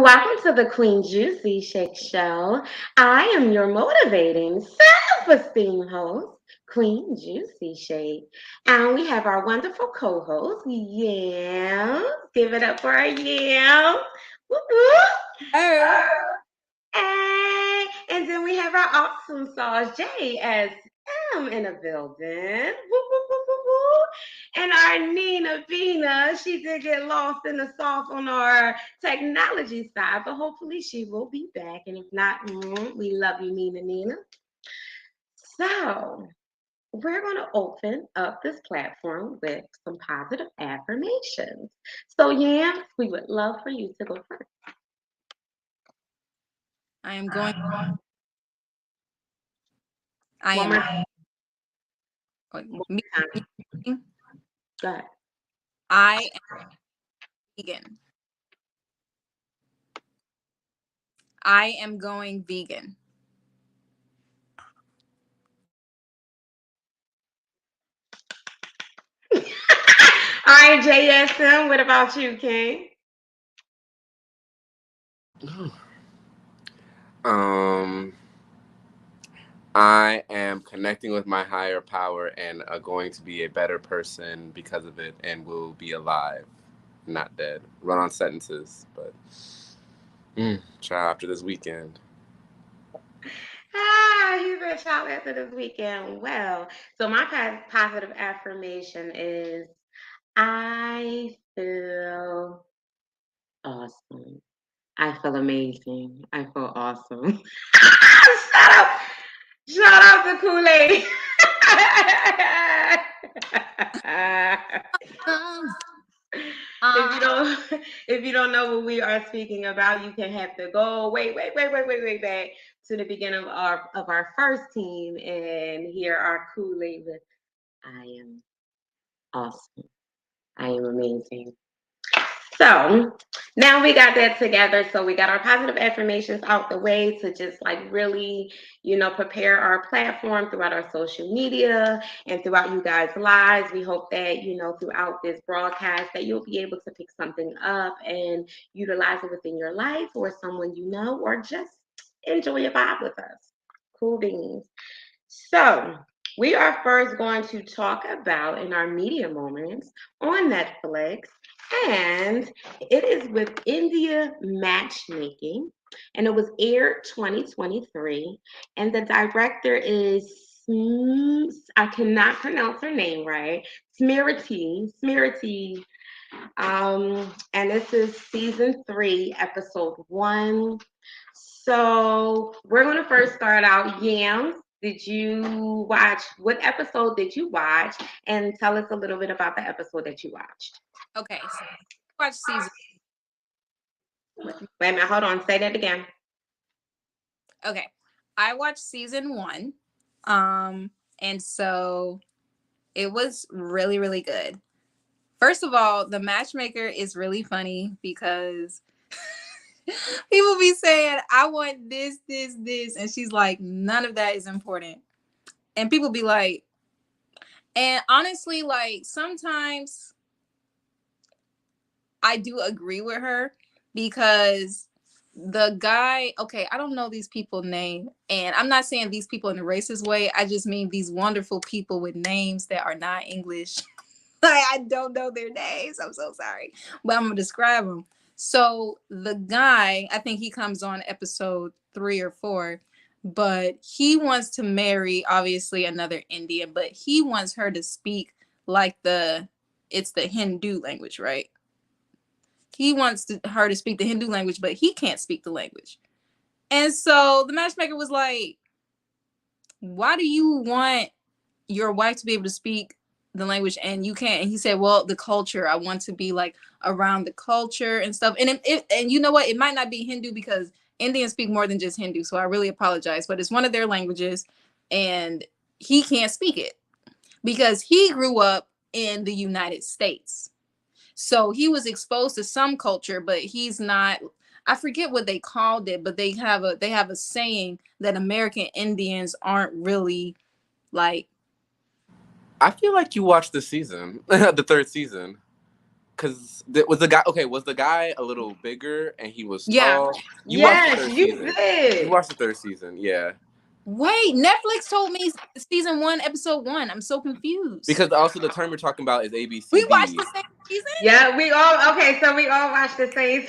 Welcome to the Queen Juicy Shake Show. I am your motivating, self-esteem host, Queen Juicy Shake. And we have our wonderful co-host, Yams. Give it up for our Yams. Whoop, whoop. Oh, And then we have our awesome sauce, Jay, as in the building. Woo, woo, woo, woo, woo. And our Nina Bina, she did get lost in the sauce on our technology side, but hopefully she will be back. And if not, we love you, Nina. So we're going to open up this platform with some positive affirmations. So, Yams, we would love for you to go first. I am going. I One am. more time. Me, Go ahead. I am vegan. I am going vegan. All right, JSM, what about you, King? Um, I am connecting with my higher power and going to be a better person because of it and will be alive, not dead. Run on sentences, but try after this weekend. He's a child after this weekend. Well, so my positive affirmation is I feel awesome. I feel amazing. I feel awesome. Shut up. Shout out to Kool-Aid. If you don't know what we are speaking about, you can have to go way back to the beginning of our first team and hear our Kool-Aid with I am awesome. I am amazing. So now we got that together. So we got our positive affirmations out the way to just like really, prepare our platform throughout our social media and throughout you guys' lives. We hope that, throughout this broadcast that you'll be able to pick something up and utilize it within your life or someone you know, or just enjoy a vibe with us. Cool beans. So we are first going to talk about in our media moments on Netflix, and it is with India Matchmaking, and it was aired 2023, and the director is I cannot pronounce her name right, Smriti, and this is season 3, episode 1. So we're going to first start out. Yams, what episode did you watch? And tell us a little bit about the episode that you watched. Okay, so watch season. Wait a minute, hold on. Say that again. Okay, I watched season 1, and so it was really, really good. First of all, the matchmaker is really funny because people be saying, I want this, and she's like, none of that is important. And people be like, and honestly, like sometimes I do agree with her because the guy, okay, I don't know these people's name, and I'm not saying these people in a racist way. I just mean these wonderful people with names that are not English. Like, I don't know their names. I'm so sorry, but I'm gonna describe them. So the guy, I think he comes on episode 3 or 4, but he wants to marry obviously another Indian, but he wants her to speak like it's the Hindu language, right? He wants her to speak the Hindu language, but he can't speak the language. And so the matchmaker was like, why do you want your wife to be able to speak the language and you can't? And he said, well, the culture, I want to be like around the culture and stuff. And you know what? It might not be Hindu because Indians speak more than just Hindu. So I really apologize, but it's one of their languages and he can't speak it because he grew up in the United States. So he was exposed to some culture, but he's not. I forget what they called it, but they have a saying that American Indians aren't really like. I feel like you watched the season, the third season. Because was the guy okay? Was the guy a little bigger and he was Yeah. tall? You watched the Yes, third you season. You did. watched the third season, yeah. Wait, Netflix told me season 1, episode 1. I'm so confused. Because also the term we're talking about is ABCD. We watched the same season? Yeah, we all okay. So we all watched the same.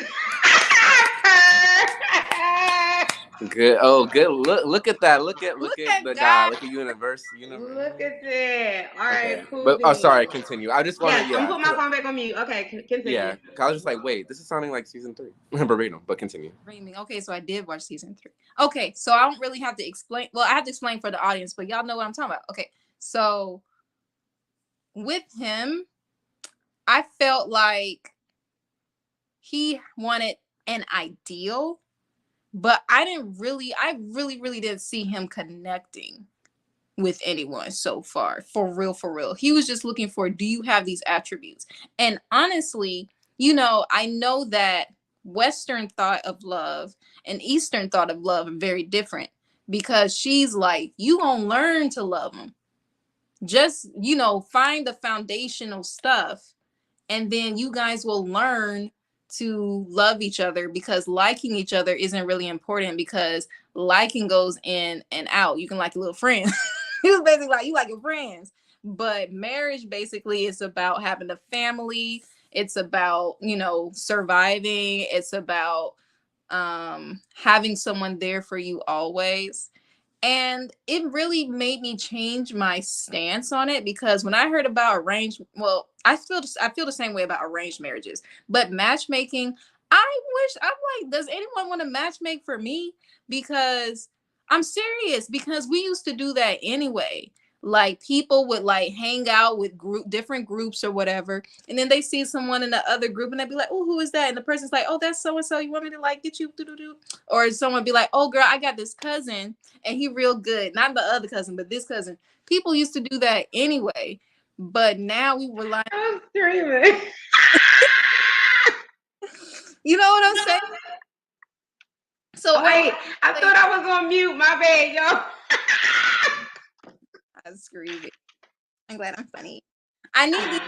Good. Oh, good. Look at that. Look at the guy. God. Look at universe. Look at that. All right, Okay. cool. But sorry. Continue. I just want to. Yes, Yeah. I'm putting my phone back on mute. Okay, continue. Yeah. I was just like, wait, this is sounding like season 3 verbatim. But continue. Okay, so I did watch season 3. Okay, so I don't really have to explain. Well, I have to explain for the audience, but y'all know what I'm talking about. Okay, so with him, I felt like he wanted an ideal, but I really didn't see him connecting with anyone so far. For real. He was just looking for, do you have these attributes? And honestly, I know that Western thought of love and Eastern thought of love are very different, because she's like, you gonna learn to love them. Just, find the foundational stuff, and then you guys will learn to love each other, because liking each other isn't really important, because liking goes in and out. You can like your little friends. He was basically like, you like your friends. But marriage basically is about having a family. It's about, surviving. It's about having someone there for you always. And it really made me change my stance on it, because when I heard about I feel the same way about arranged marriages, but matchmaking, I'm like, does anyone want to matchmake for me? Because I'm serious, because we used to do that anyway. Like, people would like hang out with different groups or whatever, and then they see someone in the other group and they'd be like, oh, who is that? And the person's like, oh, that's so and so, you want me to like get you, or someone be like, oh girl, I got this cousin and he real good, not the other cousin, but this cousin. People used to do that anyway, but now we were like, I'm screaming. you know what I'm saying? So wait, I thought I was on mute. My bad, y'all. I'm screaming. I'm glad I'm funny. I need to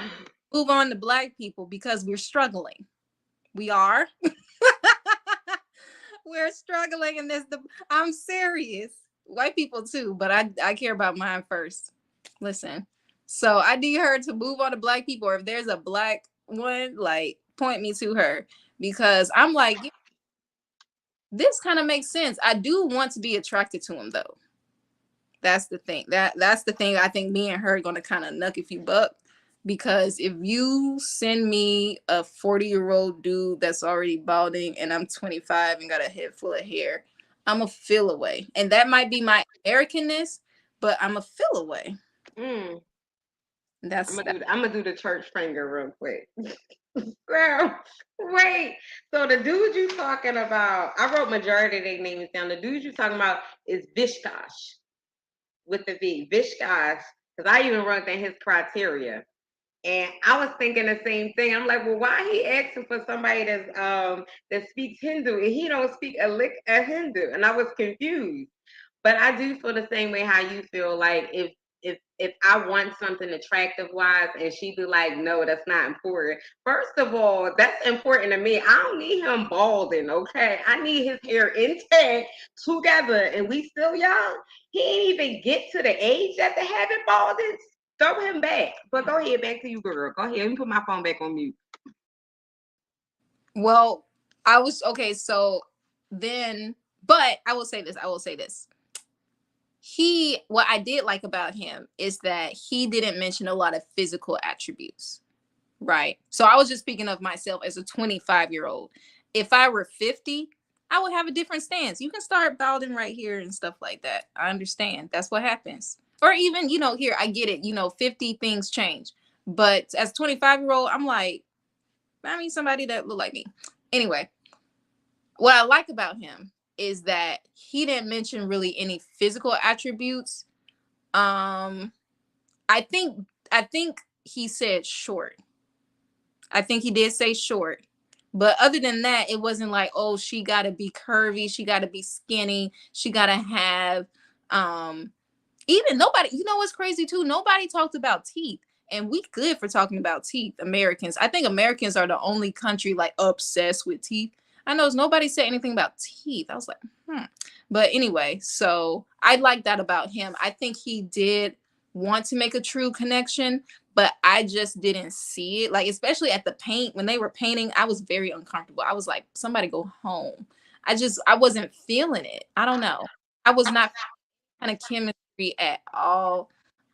move on to Black people, because we're struggling. We are. We're struggling in this. I'm serious. White people too, but I care about mine first. Listen. So I need her to move on to Black people, or if there's a Black one, like, point me to her, because I'm like, this kind of makes sense. I do want to be attracted to him though. That's the thing. That's the thing. I think me and her are gonna kind of nuck if you buck, because if you send me a 40-year-old dude that's already balding and I'm 25 and got a head full of hair, I'm a feel away. And that might be my Americanness, but I'm a feel away. I'm I'm gonna do the church finger real quick. Girl, wait. So the dude you talking about, I wrote majority of their names down. The dude you talking about is Vishkash with the V. Vishkash, because I even wrote down his criteria. And I was thinking the same thing. I'm like, well, why he asking for somebody that speaks Hindu and he don't speak a lick of Hindu? And I was confused. But I do feel the same way how you feel. Like, if I want something attractive wise and she be like, no, that's not important. First of all, that's important to me. I don't need him balding, okay? I need his hair intact together, and we still young. He ain't even get to the age that they have it balding. Throw him back. But go ahead, back to you, girl. Go ahead. Let me put my phone back on mute. Well, I was okay. So then, but I will say this. What I did like about him is that he didn't mention a lot of physical attributes, right? So I was just speaking of myself as a 25-year-old. If I were 50, I would have a different stance. You can start balding right here and stuff like that. I understand. That's what happens. Or even, here, I get it. 50 things change. But as a 25-year-old, I'm like, I mean, somebody that look like me. Anyway, what I like about him is that he didn't mention really any physical attributes. I think he said short. I think he did say short. But other than that, it wasn't like, oh, she got to be curvy, she got to be skinny, she got to have even nobody, what's crazy too? Nobody talked about teeth. And we good for talking about teeth, Americans. I think Americans are the only country like obsessed with teeth. I know nobody said anything about teeth. I was like, But anyway, so I like that about him. I think he did want to make a true connection, but I just didn't see it. Like, especially at the paint, when they were painting, I was very uncomfortable. I was like, somebody go home. I wasn't feeling it. I don't know. I was not kind of chemistry at all.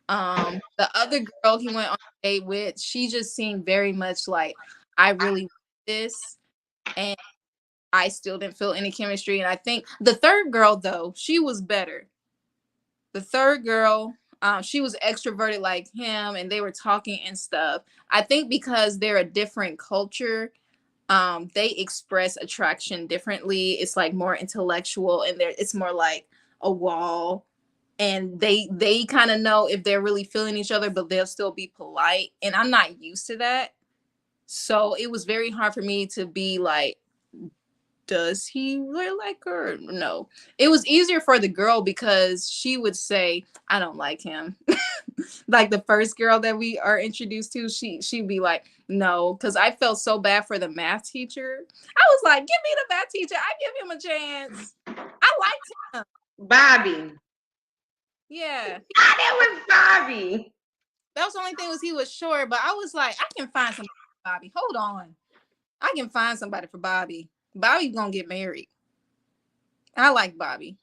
The other girl he went on a date with, she just seemed very much like, I really want this, and I still didn't feel any chemistry. And I think the third girl, though, she was better. The third girl, she was extroverted like him, and they were talking and stuff. I think because they're a different culture, they express attraction differently. It's like more intellectual, and it's more like a wall, and they kind of know if they're really feeling each other, but they'll still be polite, and I'm not used to that. So it was very hard for me to be like, does he really like her? No. It was easier for the girl because she would say, I don't like him. Like the first girl that we are introduced to, she'd be like, no, because I felt so bad for the math teacher. I was like, give me the math teacher. I give him a chance. I liked him. Bobby. Yeah. That was Bobby. That was the only thing was he was short, but I was like, I can find somebody for Bobby. Hold on. I can find somebody for Bobby. Bobby's gonna get married. I like Bobby.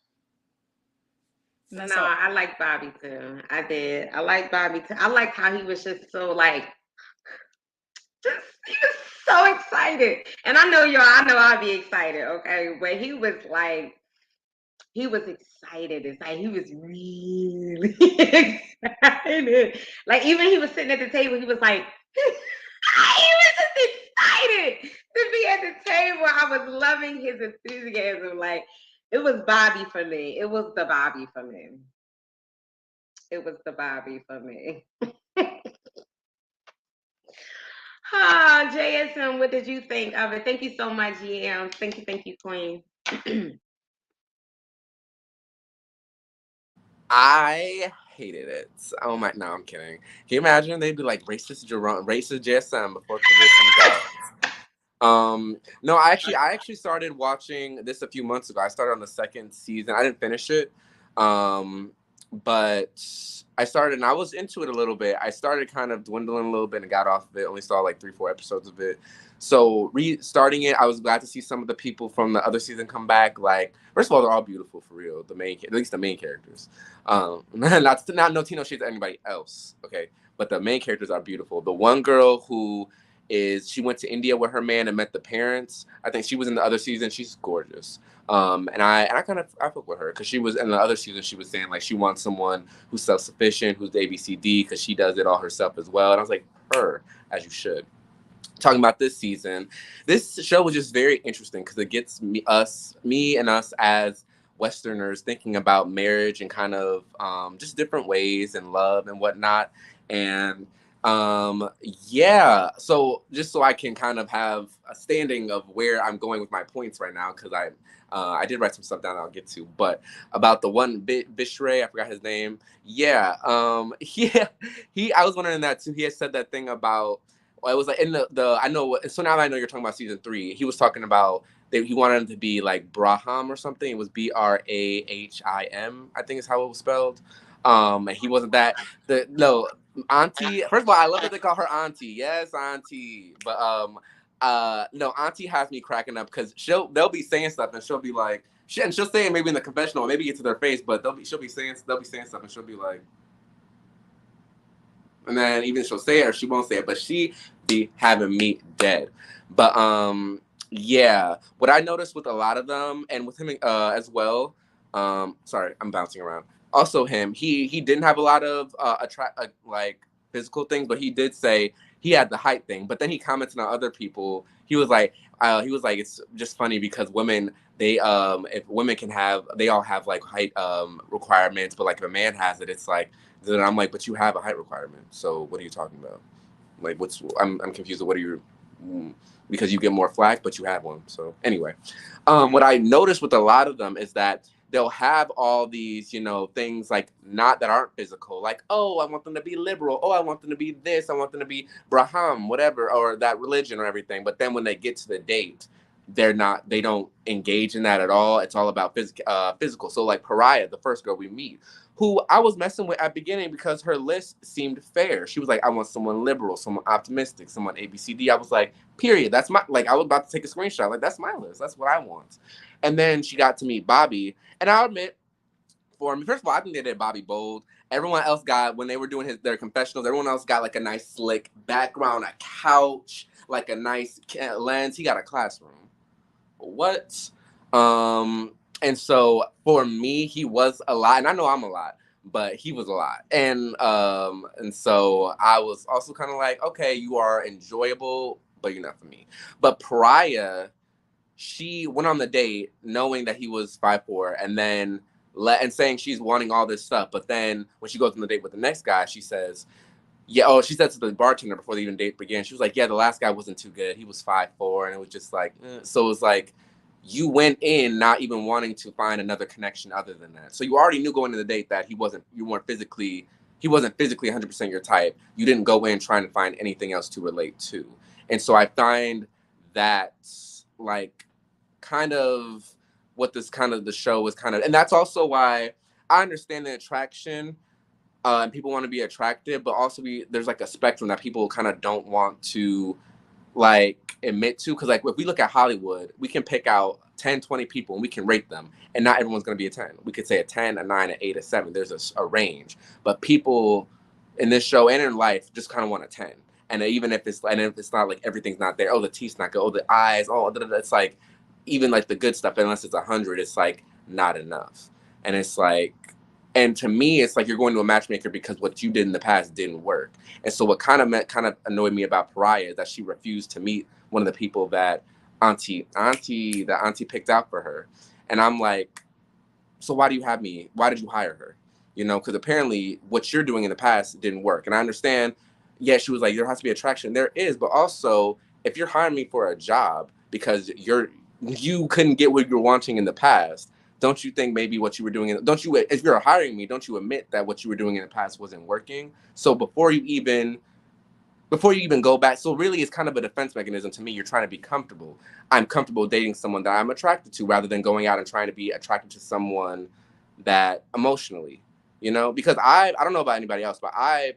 No, I like Bobby too. I did. I like Bobby too. I liked how he was just so like, he was so excited. And I know y'all, I know I'll be excited, okay? But he was excited. It's like he was really excited. Like even he was sitting at the table, he was like, he was just excited to be at the table. I was loving his enthusiasm. Like it was Bobby for me. It was the Bobby for me. It was the Bobby for me. JSM, what did you think of it? Thank you so much, GM. Thank you, Queen. I hated it. Oh my, no, I'm kidding. Can you imagine they'd be like racist JSM before career comes out? No, I actually started watching this a few months ago. I started on the second season. I didn't finish it. But I started and I was into it a little bit. I started kind of dwindling a little bit and got off of it. Only saw like 3-4 episodes of it. So restarting it, I was glad to see some of the people from the other season come back. Like, first of all, they're all beautiful for real. At least the main characters. Not no Tino shades to anybody else. Okay, but the main characters are beautiful. The one girl who she went to India with her man and met the parents. I think she was in the other season. She's gorgeous. And I fuck with her because she was in the other season. She was saying like she wants someone who's self-sufficient, who's ABCD, because she does it all herself as well. And I was like, her, as you should. Talking about this season, this show was just very interesting because it gets me and us as Westerners thinking about marriage and kind of just different ways and love and whatnot. And yeah, so just so I can kind of have a standing of where I'm going with my points right now, because I did write some stuff down that I'll get to, but about the one Bishray, I forgot his name. Yeah, yeah, I was wondering that too. He had said that thing about, well, it was like in the I know, so now that I know you're talking about season 3, he was talking about that he wanted him to be like Braham or something. It was Brahim, I think is how it was spelled. And he wasn't that. No, Auntie. First of all, I love that they call her Auntie. Yes, Auntie. But no, Auntie has me cracking up because they'll be saying stuff and she'll be like, she'll say it maybe in the confessional, maybe get to their face, but they'll be saying stuff and she'll be like, and then even she'll say it or she won't say it, but she be having me dead. But yeah, what I noticed with a lot of them and with him as well. Sorry, I'm bouncing around. Also, he didn't have a lot of like physical things, but he did say he had the height thing. But then he commented on other people. He was like it's just funny because women, they if women can have, they all have like height requirements, but like if a man has it, it's like, then I'm like, but you have a height requirement. So what are you talking about? Like, I'm confused. What are you? Because you get more flack, but you have one. So anyway, what I noticed with a lot of them is that they'll have all these, things like not that aren't physical, like, oh, I want them to be liberal, oh, I want them to be this, I want them to be Braham, whatever, or that religion or everything. But then when they get to the date, they don't engage in that at all. It's all about physical. So like Pariah, the first girl we meet, who I was messing with at beginning because her list seemed fair. She was like, I want someone liberal, someone optimistic, someone ABCD. I was like, period. That's my, like, I was about to take a screenshot. Like, that's my list. That's what I want. And then she got to meet Bobby. And I'll admit, for me, first of all, I think they did Bobby bold. Everyone else got, when they were doing their confessionals, everyone else got like a nice slick background, a couch, like a nice lens. He got a classroom. What? And so for me, he was a lot, and I know I'm a lot, but he was a lot. And so I was also kind of like, okay, you are enjoyable, but you're not for me. But Pariah, she went on the date knowing that he was 5'4", and then and saying she's wanting all this stuff. But then when she goes on the date with the next guy, she says, yeah, oh, she said to the bartender before the even date began, she was like, yeah, the last guy wasn't too good. He was 5'4", and it was just like, So it was like, you went in not even wanting to find another connection other than that. So you already knew going into the date that he wasn't physically 100% your type. You didn't go in trying to find anything else to relate to. And so I find that, like, kind of what this kind of the show is kind of, and that's also why I understand the attraction, and people want to be attractive, but also there's like a spectrum that people kind of don't want to like admit to, because like if we look at Hollywood, we can pick out 10, 20 people and we can rate them, and not everyone's going to be a 10. We could say a 10, a 9, an 8, a 7. There's a range, but people in this show and in life just kind of want a 10. And even if it's not like everything's not there, oh, the teeth's not good, oh, the eyes, oh, it's like even like the good stuff, unless it's 100, it's like not enough. And it's like, and to me, it's like you're going to a matchmaker because what you did in the past didn't work. And so what kind of annoyed me about Pariah is that she refused to meet one of the people that Auntie picked out for her. And I'm like, so why do you have me? Why did you hire her? Because apparently what you're doing in the past didn't work. And I understand, yeah, she was like, there has to be attraction. There is, but also if you're hiring me for a job because you couldn't get what you were wanting in the past, don't you think maybe what you were doing, if you're hiring me, don't you admit that what you were doing in the past wasn't working? So before you even go back, so really it's kind of a defense mechanism to me. You're trying to be comfortable. I'm comfortable dating someone that I'm attracted to rather than going out and trying to be attracted to someone that emotionally, because I don't know about anybody else, but I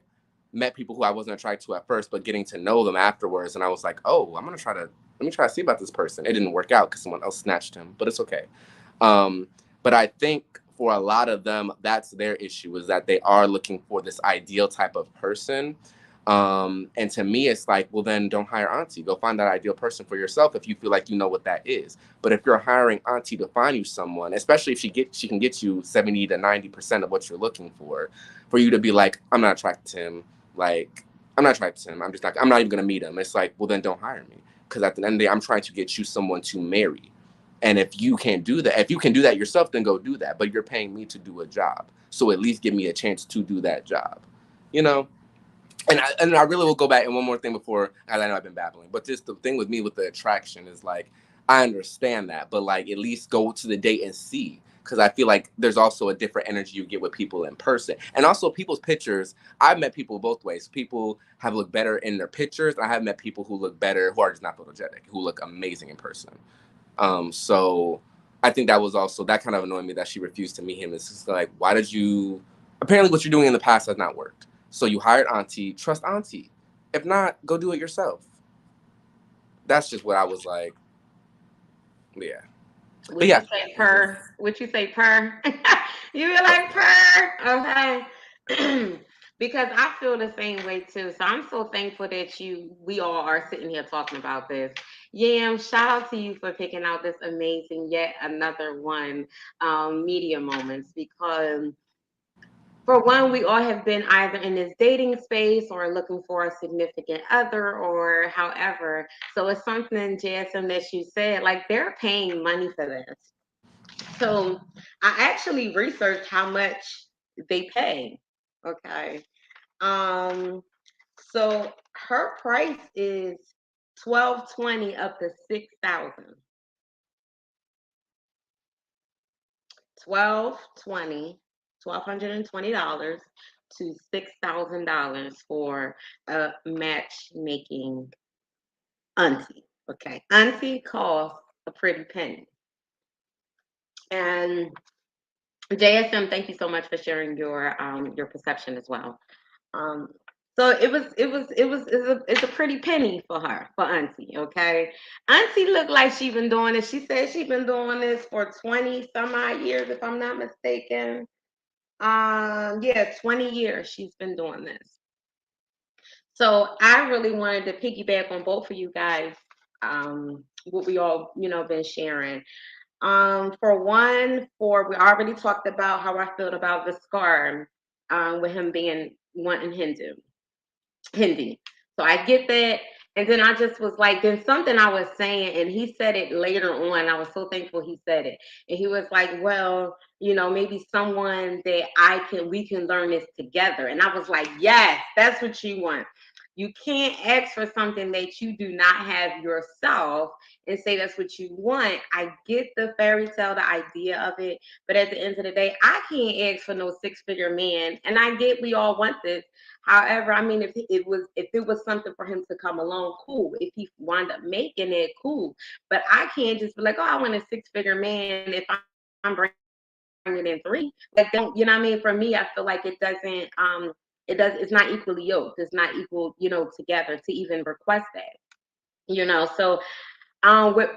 met people who I wasn't attracted to at first, but getting to know them afterwards. And I was like, oh, let me try to see about this person. It didn't work out because someone else snatched him, but it's okay. But I think for a lot of them, that's their issue, is that they are looking for this ideal type of person. And to me, it's like, well, then don't hire Auntie. Go find that ideal person for yourself if you feel like you know what that is. But if you're hiring Auntie to find you someone, especially if she can get you 70 to 90% of what you're looking for you to be like, I'm not attracted to him. Like, I'm not attracted to him. I'm not even going to meet him. It's like, well, then don't hire me. Because at the end of the day, I'm trying to get you someone to marry. And if you can't do that, if you can do that yourself, then go do that. But you're paying me to do a job. So at least give me a chance to do that job, And I really will go back, and one more thing before, I know I've been babbling, but just the thing with me with the attraction is like, I understand that, but like at least go to the date and see. Because I feel like there's also a different energy you get with people in person. And also people's pictures, I've met people both ways. People have looked better in their pictures, and I have met people who look better, who are just not photogenic, who look amazing in person. So I think that kind of annoyed me that she refused to meet him. It's just like, apparently what you're doing in the past has not worked. So you hired Auntie, trust Auntie. If not, go do it yourself. That's just what I was like, yeah. Would you say purr? Would you say purr? You be like purr, okay? Because I feel the same way too. So I'm so thankful that we all are sitting here talking about this. Yam, shout out to you for picking out this amazing yet another one, media moments, because for one, we all have been either in this dating space or looking for a significant other or however. So it's something, Jasmine, that you said, like they're paying money for this. So I actually researched how much they pay. Okay. Um, so her price is 1220 up to 6,000. $1,220 to $6,000 for a matchmaking auntie. Okay, auntie costs a pretty penny. And JSM, thank you so much for sharing your perception as well. Um, so it's a pretty penny for her, for Auntie. Okay, Auntie looked like she been doing this. She said she been doing this for 20 some odd years, if I'm not mistaken. Yeah, 20 years she's been doing this. So I really wanted to piggyback on both of you guys. What we all been sharing. For we already talked about how I felt about the scar, with him being wanting Hindi. So I get that. And then I just was like, then something I was saying, and he said it later on. I was so thankful he said it. And he was like, well, maybe someone that we can learn this together. And I was like, yes, that's what you want. You can't ask for something that you do not have yourself and say that's what you want. I get the fairy tale, the idea of it. But at the end of the day, I can't ask for no six-figure man. And I get we all want this. However, I mean, if it was something for him to come along, cool. If he wound up making it, cool. But I can't just be like, oh, I want a six-figure man if I'm bringing in three. Like, don't you know what I mean? For me, I feel like it doesn't. It's not equally yoked. It's not equal, together to even request that. So, with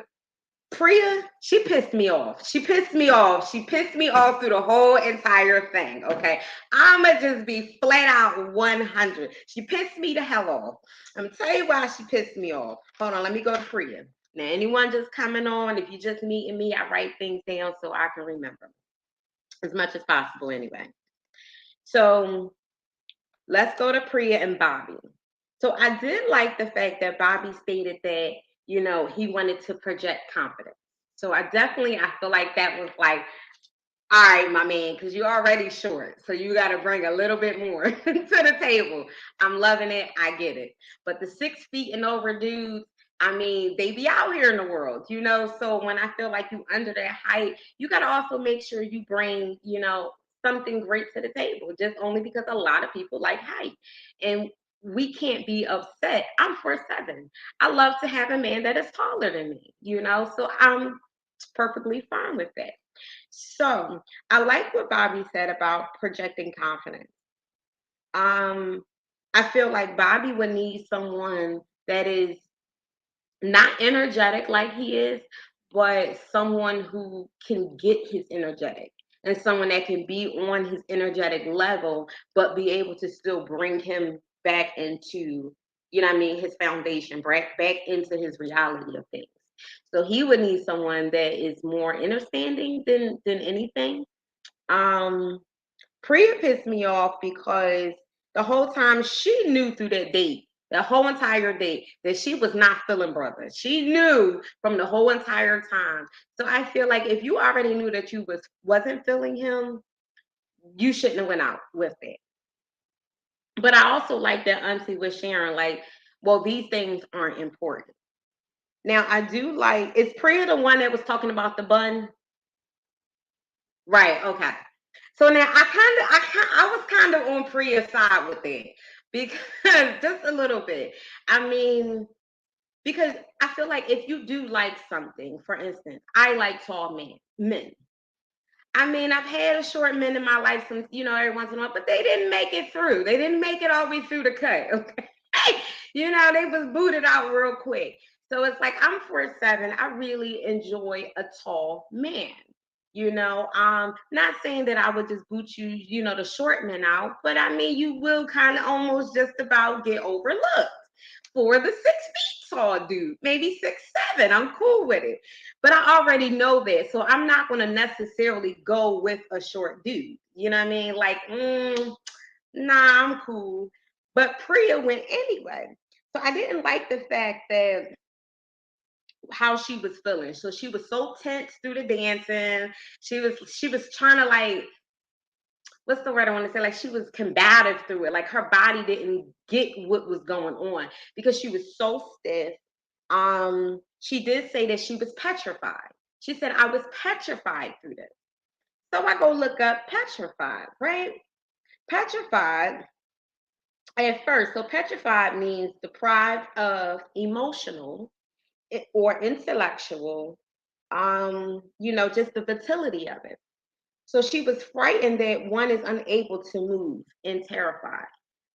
Priya, she pissed me off. She pissed me off. She pissed me off through the whole entire thing. Okay. I'ma just be flat out 100. She pissed me the hell off. I'm gonna tell you why she pissed me off. Hold on, let me go to Priya. Now, anyone just coming on, if you just meeting me, I write things down so I can remember as much as possible anyway. So let's go to Priya and Bobby. So I did like the fact that Bobby stated that, he wanted to project confidence. So I feel like that was like, all right, my man, because you're already short. So you got to bring a little bit more to the table. I'm loving it. I get it. But the 6 feet and over dudes, I mean, they be out here in the world, So when I feel like you under that height, you got to also make sure you bring, something great to the table, just only because a lot of people like height. And we can't be upset. I'm 4'7". I love to have a man that is taller than me, So I'm perfectly fine with that. So I like what Bobby said about projecting confidence. I feel like Bobby would need someone that is not energetic like he is, but someone who can get his energetic and someone that can be on his energetic level, but be able to still bring him back into, his foundation, back into his reality of things. So he would need someone that is more understanding than anything. Priya pissed me off because the whole time she knew through that date, the whole entire date, that she was not feeling brother. She knew from the whole entire time. So I feel like if you already knew that you wasn't feeling him, you shouldn't have went out with it. But I also like that Auntie was sharing, like, well, these things aren't important. Now I do like, is Priya the one that was talking about the bun? Right, okay. So now I was kind of on Priya's side with it because just a little bit. I mean, because I feel like if you do like something, for instance, I like tall men. I mean, I've had a short men in my life since, every once in a while, but they didn't make it through. They didn't make it all the way through the cut. Okay. They was booted out real quick. So it's like I'm 4'7". I really enjoy a tall man. Not saying that I would just boot you, the short men out, but I mean, you will kind of almost just about get overlooked for the 6 feet tall dude, maybe 6'7". I'm cool with it, but I already know that, so I'm not going to necessarily go with a short dude. You know what I mean? Like, nah, I'm cool. But Priya went anyway. So I didn't like the fact that how she was feeling. So she was so tense through the dancing. She was trying to, like, what's the word I want to say? Like, she was combative through it. Like, her body didn't get what was going on because she was so stiff. She did say that she was petrified. She said, I was petrified through this. So I go look up petrified, right? Petrified at first. So petrified means deprived of emotional or intellectual, just the fertility of it. So she was frightened that one is unable to move and terrified.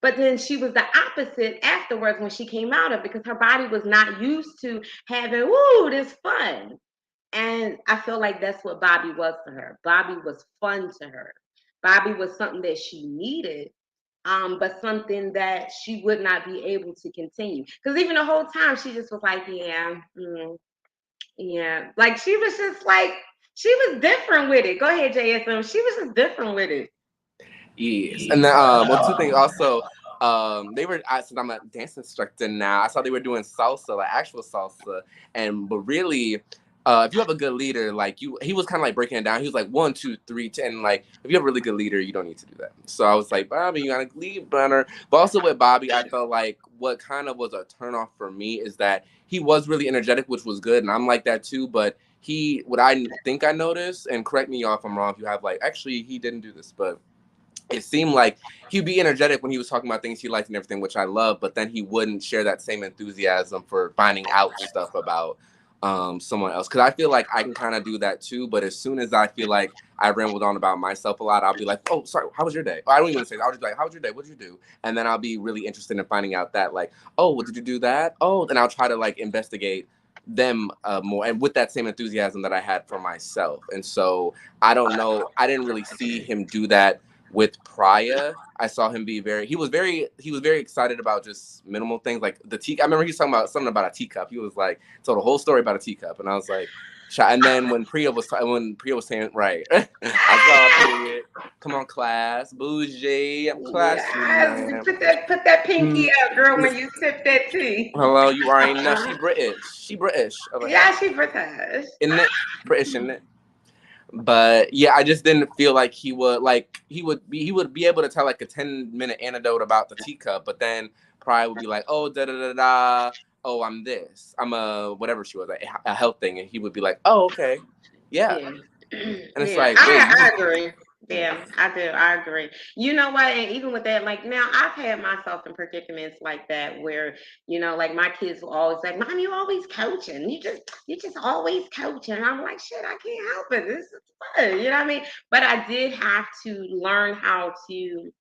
But then she was the opposite afterwards when she came out of it, because her body was not used to having, woo, this fun. And I feel like that's what Bobby was to her. Bobby was fun to her. Bobby was something that she needed, but something that she would not be able to continue. Because even the whole time she just was like, yeah, yeah. Like she was just like, she was different with it. Go ahead, JSM. She was just different with it. Yes. And then, well, two things also. They were, since I'm a dance instructor now, I saw they were doing salsa, like actual salsa. But really, if you have a good leader, like he was kind of like breaking it down. He was like 1, 2, 3, 10. Like if you have a really good leader, you don't need to do that. So I was like, Bobby, you gotta lead better. But also with Bobby, I felt like what kind of was a turnoff for me is that he was really energetic, which was good, and I'm like that too. But what I think I noticed, and correct me if I'm wrong, if you have like, actually he didn't do this, but it seemed like he'd be energetic when he was talking about things he liked and everything, which I love, but then he wouldn't share that same enthusiasm for finding out stuff about someone else. Because I feel like I can kind of do that too, but as soon as I feel like I rambled on about myself a lot, I'll be like, oh, sorry, how was your day? I don't even say that. I'll just be like, how was your day? What did you do? And then I'll be really interested in finding out that, like, oh, well, did you do that? Oh, then I'll try to like investigate them more, and with that same enthusiasm that I had for myself. And so I don't know, I didn't really see him do that with Praya. I saw him be very excited about just minimal things like the tea. I remember he was talking about something about a teacup. He was like told a whole story about a teacup, and I was like, and then when Priya was saying, right, I saw Priya. Come on, class, bougie. I'm classy, Yes, man. put that pinky up, girl, when you sip that tea. Hello, you already know she British. She British. Yeah, she British. Isn't it British? Isn't it? But yeah, I just didn't feel like he would be able to tell like a 10-minute anecdote about the teacup, but then Pride would be like, oh, da da da da, oh, I'm this, I'm a whatever she was, a health thing, and he would be like, oh, okay, yeah, Yeah. and it's Yeah, like, wait, I agree. Yeah, I do. I agree. You know what? And even with that, like now I've had myself in predicaments like that where, like my kids will always say, Mom, you always coaching. You just always coaching. And I'm like, shit, I can't help it. This is fun. You know what I mean? But I did have to learn how to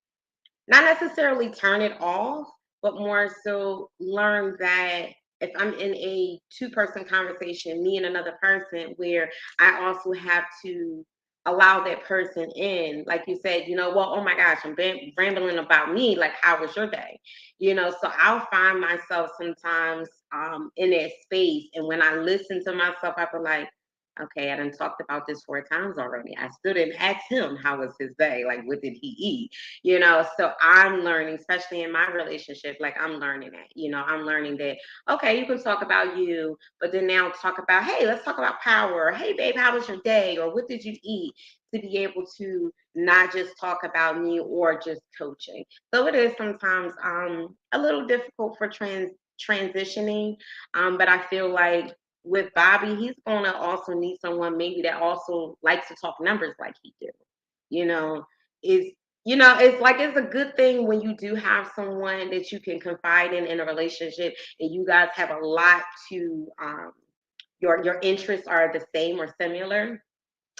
not necessarily turn it off, but more so learn that if I'm in a two-person conversation, me and another person, where I also have to allow that person in, like you said, well, oh my gosh, I'm rambling about me. Like, how was your day? So I'll find myself sometimes in that space. And when I listen to myself, I feel like, okay, I done talked about this 4 times already. I still didn't ask him how was his day, like what did he eat? So I'm learning, especially in my relationship, like I'm learning that, I'm learning that, okay, you can talk about you, but then now talk about, hey, let's talk about power. Hey, babe, how was your day? Or what did you eat? To be able to not just talk about me or just coaching. So it is sometimes a little difficult for transitioning. But I feel like with Bobby, he's gonna also need someone maybe that also likes to talk numbers like he do. You know, is it's like it's a good thing when you do have someone that you can confide in a relationship, and you guys have a lot to your interests are the same or similar.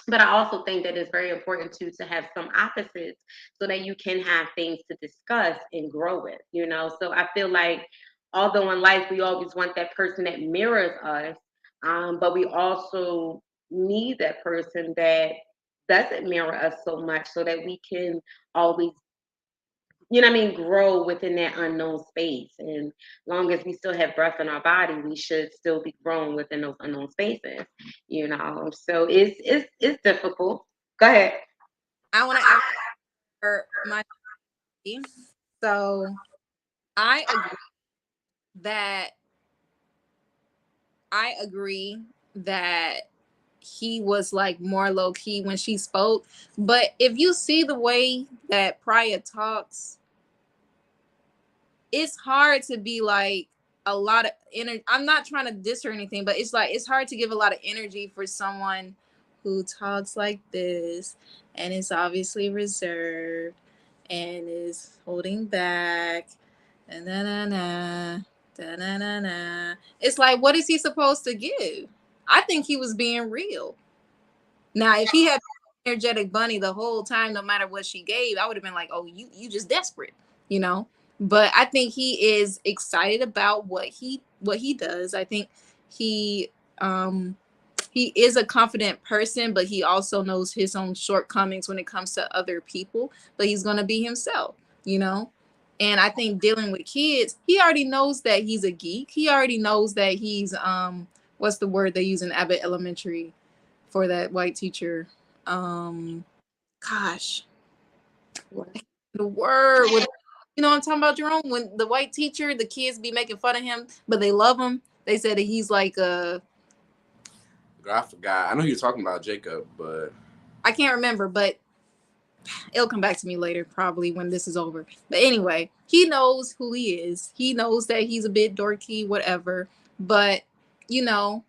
But I also think that it's very important to have some opposites so that you can have things to discuss and grow with. So I feel like although in life we always want that person that mirrors us, but we also need that person that doesn't mirror us so much so that we can always, grow within that unknown space. And long as we still have breath in our body, we should still be growing within those unknown spaces. So it's difficult. Go ahead. I want to ask her my so I agree that I agree that he was like more low key when she spoke. But if you see the way that Pryor talks, it's hard to be like a lot of energy. I'm not trying to diss or anything, but it's like it's hard to give a lot of energy for someone who talks like this and is obviously reserved and is holding back. And da-na-na, it's like, what is he supposed to give? I think he was being real. Now, if he had energetic bunny the whole time, no matter what she gave, I would have been like, oh, you just desperate, you know. But I think he is excited about what he does. I think he um he is a confident person, but he also knows his own shortcomings when it comes to other people. But he's gonna be himself, you know. And I think dealing with kids, he already knows that he's a geek. He already knows that he's what's the word they use in Abbott Elementary for that white teacher? Um gosh, the word with, you know what I'm talking about, Jerome? When the white teacher, the kids be making fun of him, but they love him. They said that he's like I forgot. I know you're talking about Jacob, but I can't remember, but it'll come back to me later, probably when this is over. But anyway, he knows who he is. He knows that he's a bit dorky, whatever. But, you know,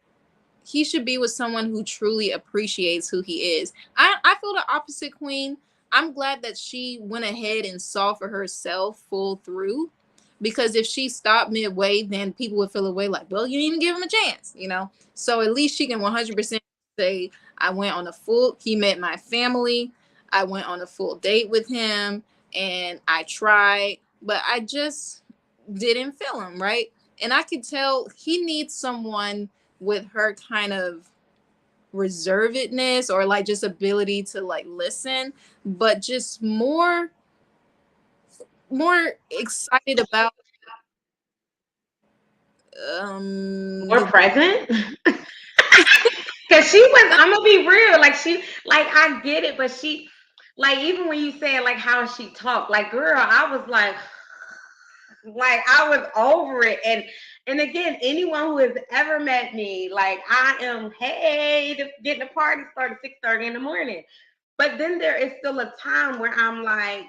he should be with someone who truly appreciates who he is. I feel the opposite, Queen. I'm glad that she went ahead and saw for herself full through. Because if she stopped midway, then people would feel away like, well, you didn't even give him a chance, you know? So at least she can 100% say, I went on he met my family. I went on a full date with him and I tried, but I just didn't feel him, right? And I could tell he needs someone with her kind of reservedness or like just ability to like listen, but just more excited about More present. Cause she was, I'm gonna be real, like I get it, but she, like, even when you said like how she talked, like, girl, I was like I was over it. And again, anyone who has ever met me, like, I am, hey, getting the party started 6:30 in the morning. But then there is still a time where I'm like,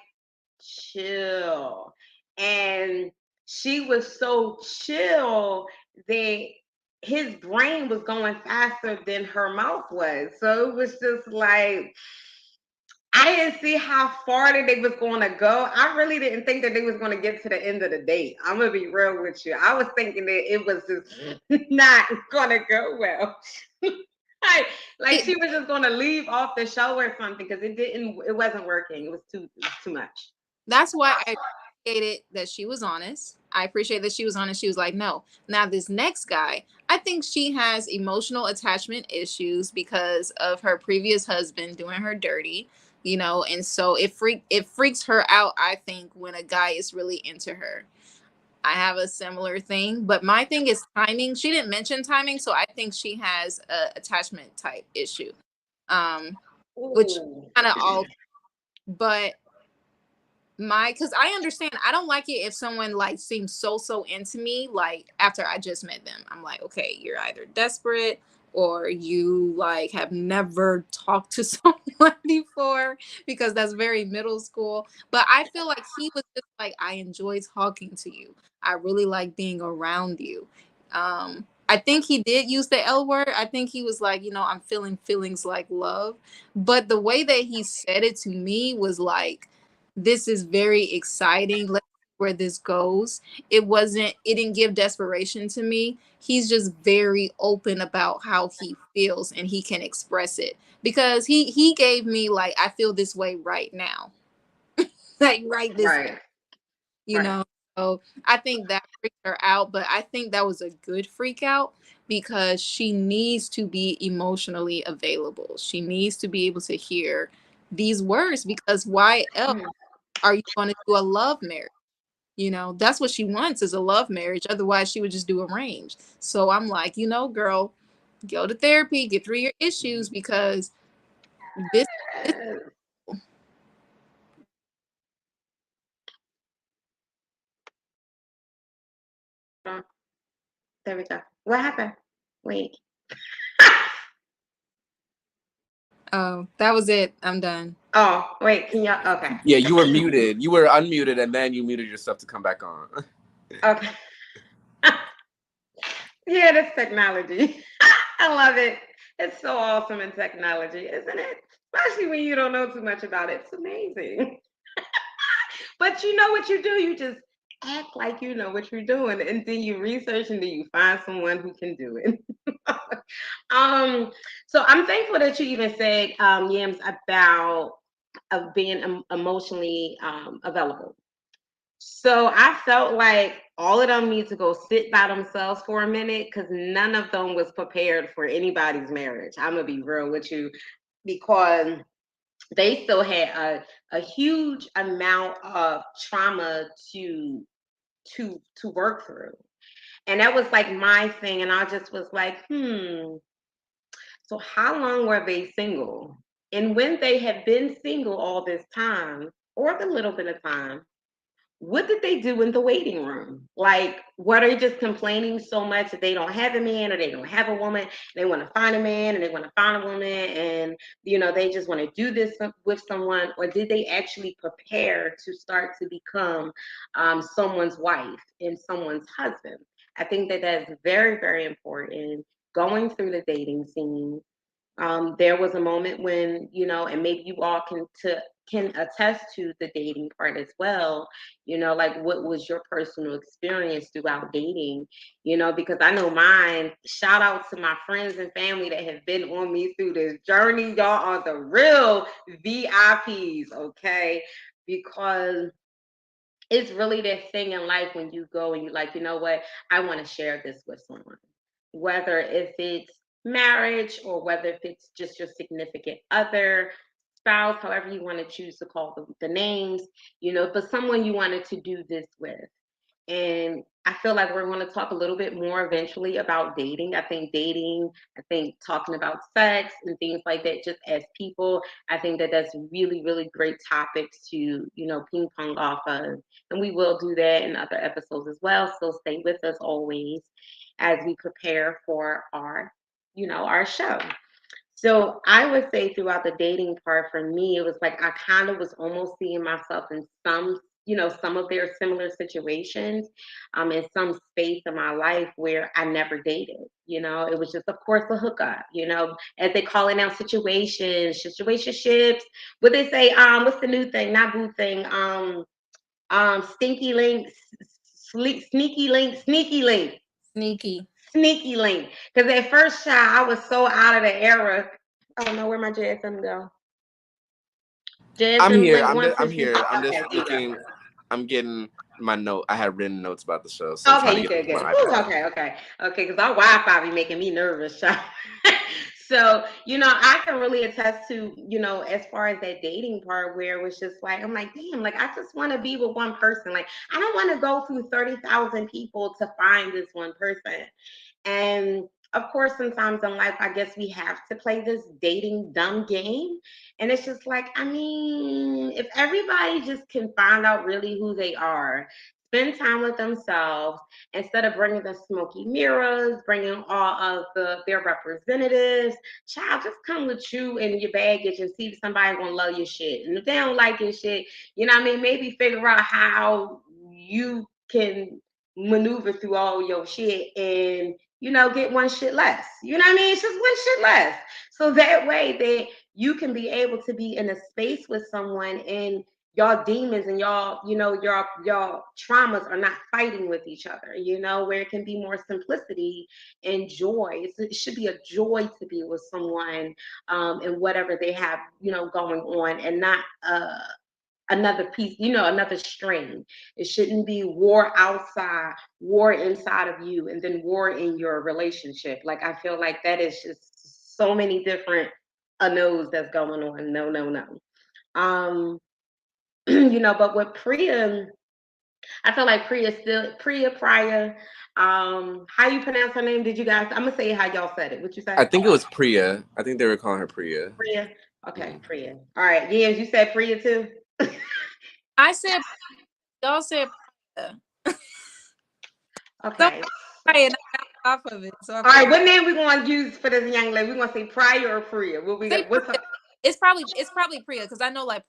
chill. And she was so chill that his brain was going faster than her mouth was. So it was just like, I didn't see how far that they was going to go. I really didn't think that they was going to get to the end of the date. I'm going to be real with you. I was thinking that it was just not going to go well. like she was just going to leave off the show or something, because it wasn't working. It was too much. That's why I appreciated that she was honest. I appreciate that she was honest. She was like, no. Now, this next guy, I think she has emotional attachment issues because of her previous husband doing her dirty, you know, and so it freaks her out, I think, when a guy is really into her. I have a similar thing, but my thing is timing. She didn't mention timing, so I think she has a attachment type issue. Which kind of all, but because I understand, I don't like it if someone like seems so into me like after I just met them. I'm like, okay, you're either desperate or you like have never talked to someone before, because that's very middle school. But I feel like he was just like, I enjoy talking to you, I really like being around you. I think he did use the L word. I think he was like, you know, I'm feeling feelings like love. But the way that he said it to me was like, this is very exciting. Let's see where this goes. It didn't give desperation to me. He's just very open about how he feels and he can express it. Because he gave me like, I feel this way right now. Like right this, Right. you know. So I think that freaked her out, but I think that was a good freak out because she needs to be emotionally available. She needs to be able to hear these words, because why else are you going to do a love marriage? You know, that's what she wants, is a love marriage. Otherwise, she would just do arranged. So I'm like, you know, girl, go to therapy, get through your issues, because this. There we go. What happened? Wait. Oh, that was it. I'm done. Oh, wait. Can y'all? Okay. Yeah, you were muted. You were unmuted, and then you muted yourself to come back on. Okay. Yeah, that's technology. I love it. It's so awesome in technology, isn't it? Especially when you don't know too much about it. It's amazing. But you know what you do. You just act like you know what you're doing, and then you research, and then you find someone who can do it. um, so I'm thankful that you even said, Yams, about of being emotionally available. So I felt like all of them need to go sit by themselves for a minute because none of them was prepared for anybody's marriage. I'm gonna be real with you because they still had a huge amount of trauma to work through. And that was like my thing. And I just was like, so how long were they single? And when they had been single all this time, or the little bit of time, what did they do in the waiting room? Like, what are they just complaining so much that they don't have a man or they don't have a woman? They want to find a man and they want to find a woman, and they just want to do this with someone, or did they actually prepare to start to become someone's wife and someone's husband? I think that that's very, very important. Going through the dating scene, there was a moment when, and maybe you all can attest to the dating part as well. Like, what was your personal experience throughout dating? Because I know mine. Shout out to my friends and family that have been on me through this journey. Y'all are the real VIPs, okay? Because it's really that thing in life when you go and you're like, you know what, I want to share this with someone, whether if it's marriage or whether if it's just your significant other, spouse, however you want to choose to call the names, but someone you wanted to do this with. And I feel like we're going to talk a little bit more eventually about dating. I think talking about sex and things like that, just as people, I think that that's really, really great topics to, ping pong off of. And we will do that in other episodes as well. So stay with us always as we prepare for our show. So I would say throughout the dating part for me, it was like I kind of was almost seeing myself in some of their similar situations, in some space of my life where I never dated. It was just, of course, a hookup. As they call it now, situationships. What they say? What's the new thing? Not boo thing. Stinky link, sneaky link, sneaky link. Sneaky. Sneaky link. Because at first shot, I was so out of the era. I don't know where my JSM go. I'm JSM here. link I'm here. I'm just Okay, looking. I'm getting my note. I had written notes about the show, so I'm trying okay, to you get did to good. my Ooh, iPad. okay. Because our Wi-Fi be making me nervous, child. So, I can really attest to, as far as that dating part where it was just like, I'm like, damn, like, I just want to be with one person. Like, I don't want to go through 30,000 people to find this one person. And of course, sometimes in life, I guess we have to play this dating dumb game. And it's just like, I mean, if everybody just can find out really who they are, spend time with themselves instead of bringing the smoky mirrors, bringing all of their representatives. Child, just come with you and your baggage and see if somebody gonna love your shit. And if they don't like your shit, maybe figure out how you can maneuver through all your shit and get one shit less. You know what I mean? It's just one shit less. So that way that you can be able to be in a space with someone and y'all demons and y'all traumas are not fighting with each other, where it can be more simplicity and joy. It should be a joy to be with someone and whatever they have, going on, and not another piece, another string. It shouldn't be war outside, war inside of you, and then war in your relationship. Like, I feel like that is just so many different no's that's going on. No, no, no. But with Priya, I feel like Priya. How you pronounce her name? Did you guys? I'm gonna say how y'all said it. What you say? I think it was Priya. I think they were calling her Priya. Priya. Okay, Mm. Priya. All right. Yeah, you said Priya too. I said, y'all said Priya. Okay. And I got off of it. So All right, what name we gonna use for this young lady? We gonna say Priya or Priya? What we got? What's up? It's probably Priya because I know like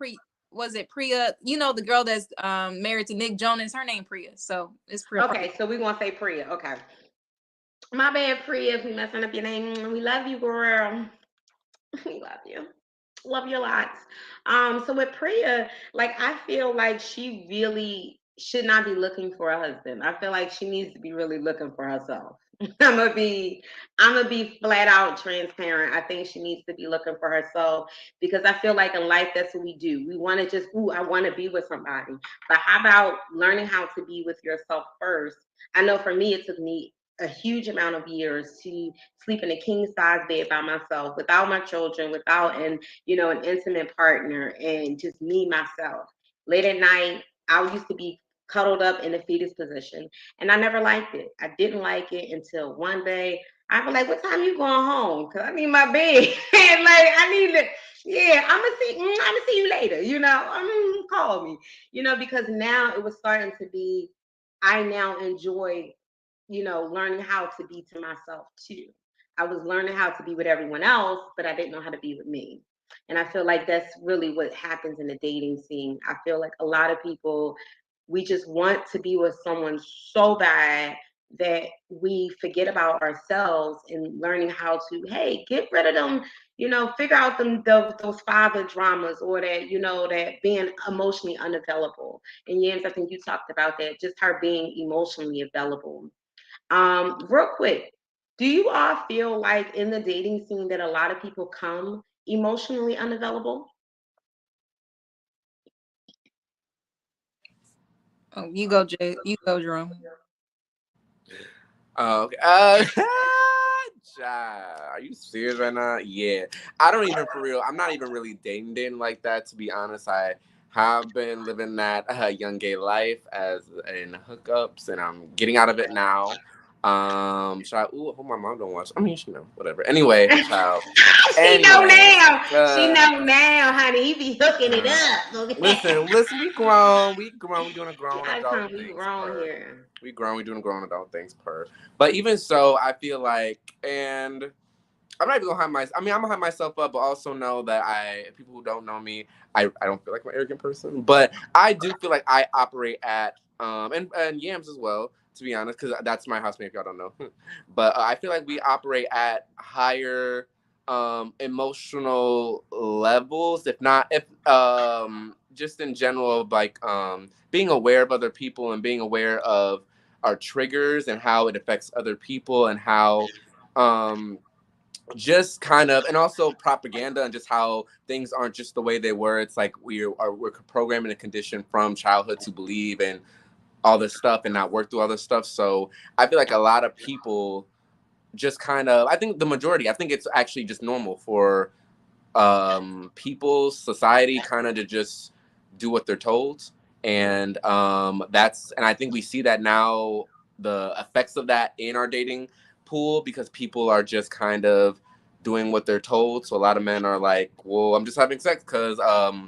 was it Priya? The girl that's married to Nick Jonas, her name Priya. So it's Priya. Okay, so we gonna say Priya. Okay. My bad, Priya, if we messing up your name. We love you, girl. We love you. Love you lots. So with Priya, like I feel like she really should not be looking for a husband. I feel like she needs to be really looking for herself. I'm gonna be flat out transparent. I think she needs to be looking for herself because I feel like in life that's what we do. We want to just, ooh, I want to be with somebody. But how about learning how to be with yourself first? I know for me it took me a huge amount of years to sleep in a king size bed by myself, without my children, without an intimate partner, and just me myself. Late at night, I used to be cuddled up in the fetus position, and I never liked it. I didn't like it until one day I was like, "What time you going home? Cause I need my bed, and like I need to." Yeah, I'm gonna see you later. Call me. Because now it was starting to be. I now enjoy learning how to be to myself too. I was learning how to be with everyone else, but I didn't know how to be with me. And I feel like that's really what happens in the dating scene. I feel like a lot of people, we just want to be with someone so bad that we forget about ourselves and learning how to, hey, get rid of them, figure out those father dramas, or that being emotionally unavailable. And Yams, I think you talked about that, just her being emotionally available. Real quick, do you all feel like in the dating scene that a lot of people come emotionally unavailable? Oh, you go, Jay. You go, Jerome. Oh, okay. Child, are you serious right now? Yeah. I don't even, for real, I'm not even really dating like that, to be honest. I have been living that young gay life as in hookups, and I'm getting out of it now. Child, ooh, I hope my mom don't watch. I mean, she know, whatever. Anyway, child. She know Anyway, now. She uh, know now, honey. He be hooking it uh, up. Okay. listen, we grown. We grown. We doing a grown I adult come, we things wrong per. here. We grown. We doing grown adult things per. But even so, I feel like, and I'm not even gonna hide my. I mean, I'm gonna hide myself up, but also know that people who don't know me, I don't feel like I'm an arrogant person, but I do feel like I operate at and Yams as well, to be honest, because that's my housemate. If y'all don't know, but I feel like we operate at higher emotional levels, if just in general of like being aware of other people and being aware of our triggers and how it affects other people and how um just kind of, and also propaganda and just how things aren't just the way they were. It's like we're programming a condition from childhood to believe and all this stuff and not work through all this stuff. So I feel like a lot of people just kind of, I think the majority, I think it's actually just normal for people's society kind of to just do what they're told, and and I think we see that now, the effects of that in our dating pool, because people are just kind of doing what they're told. So a lot of men are like, well, I'm just having sex because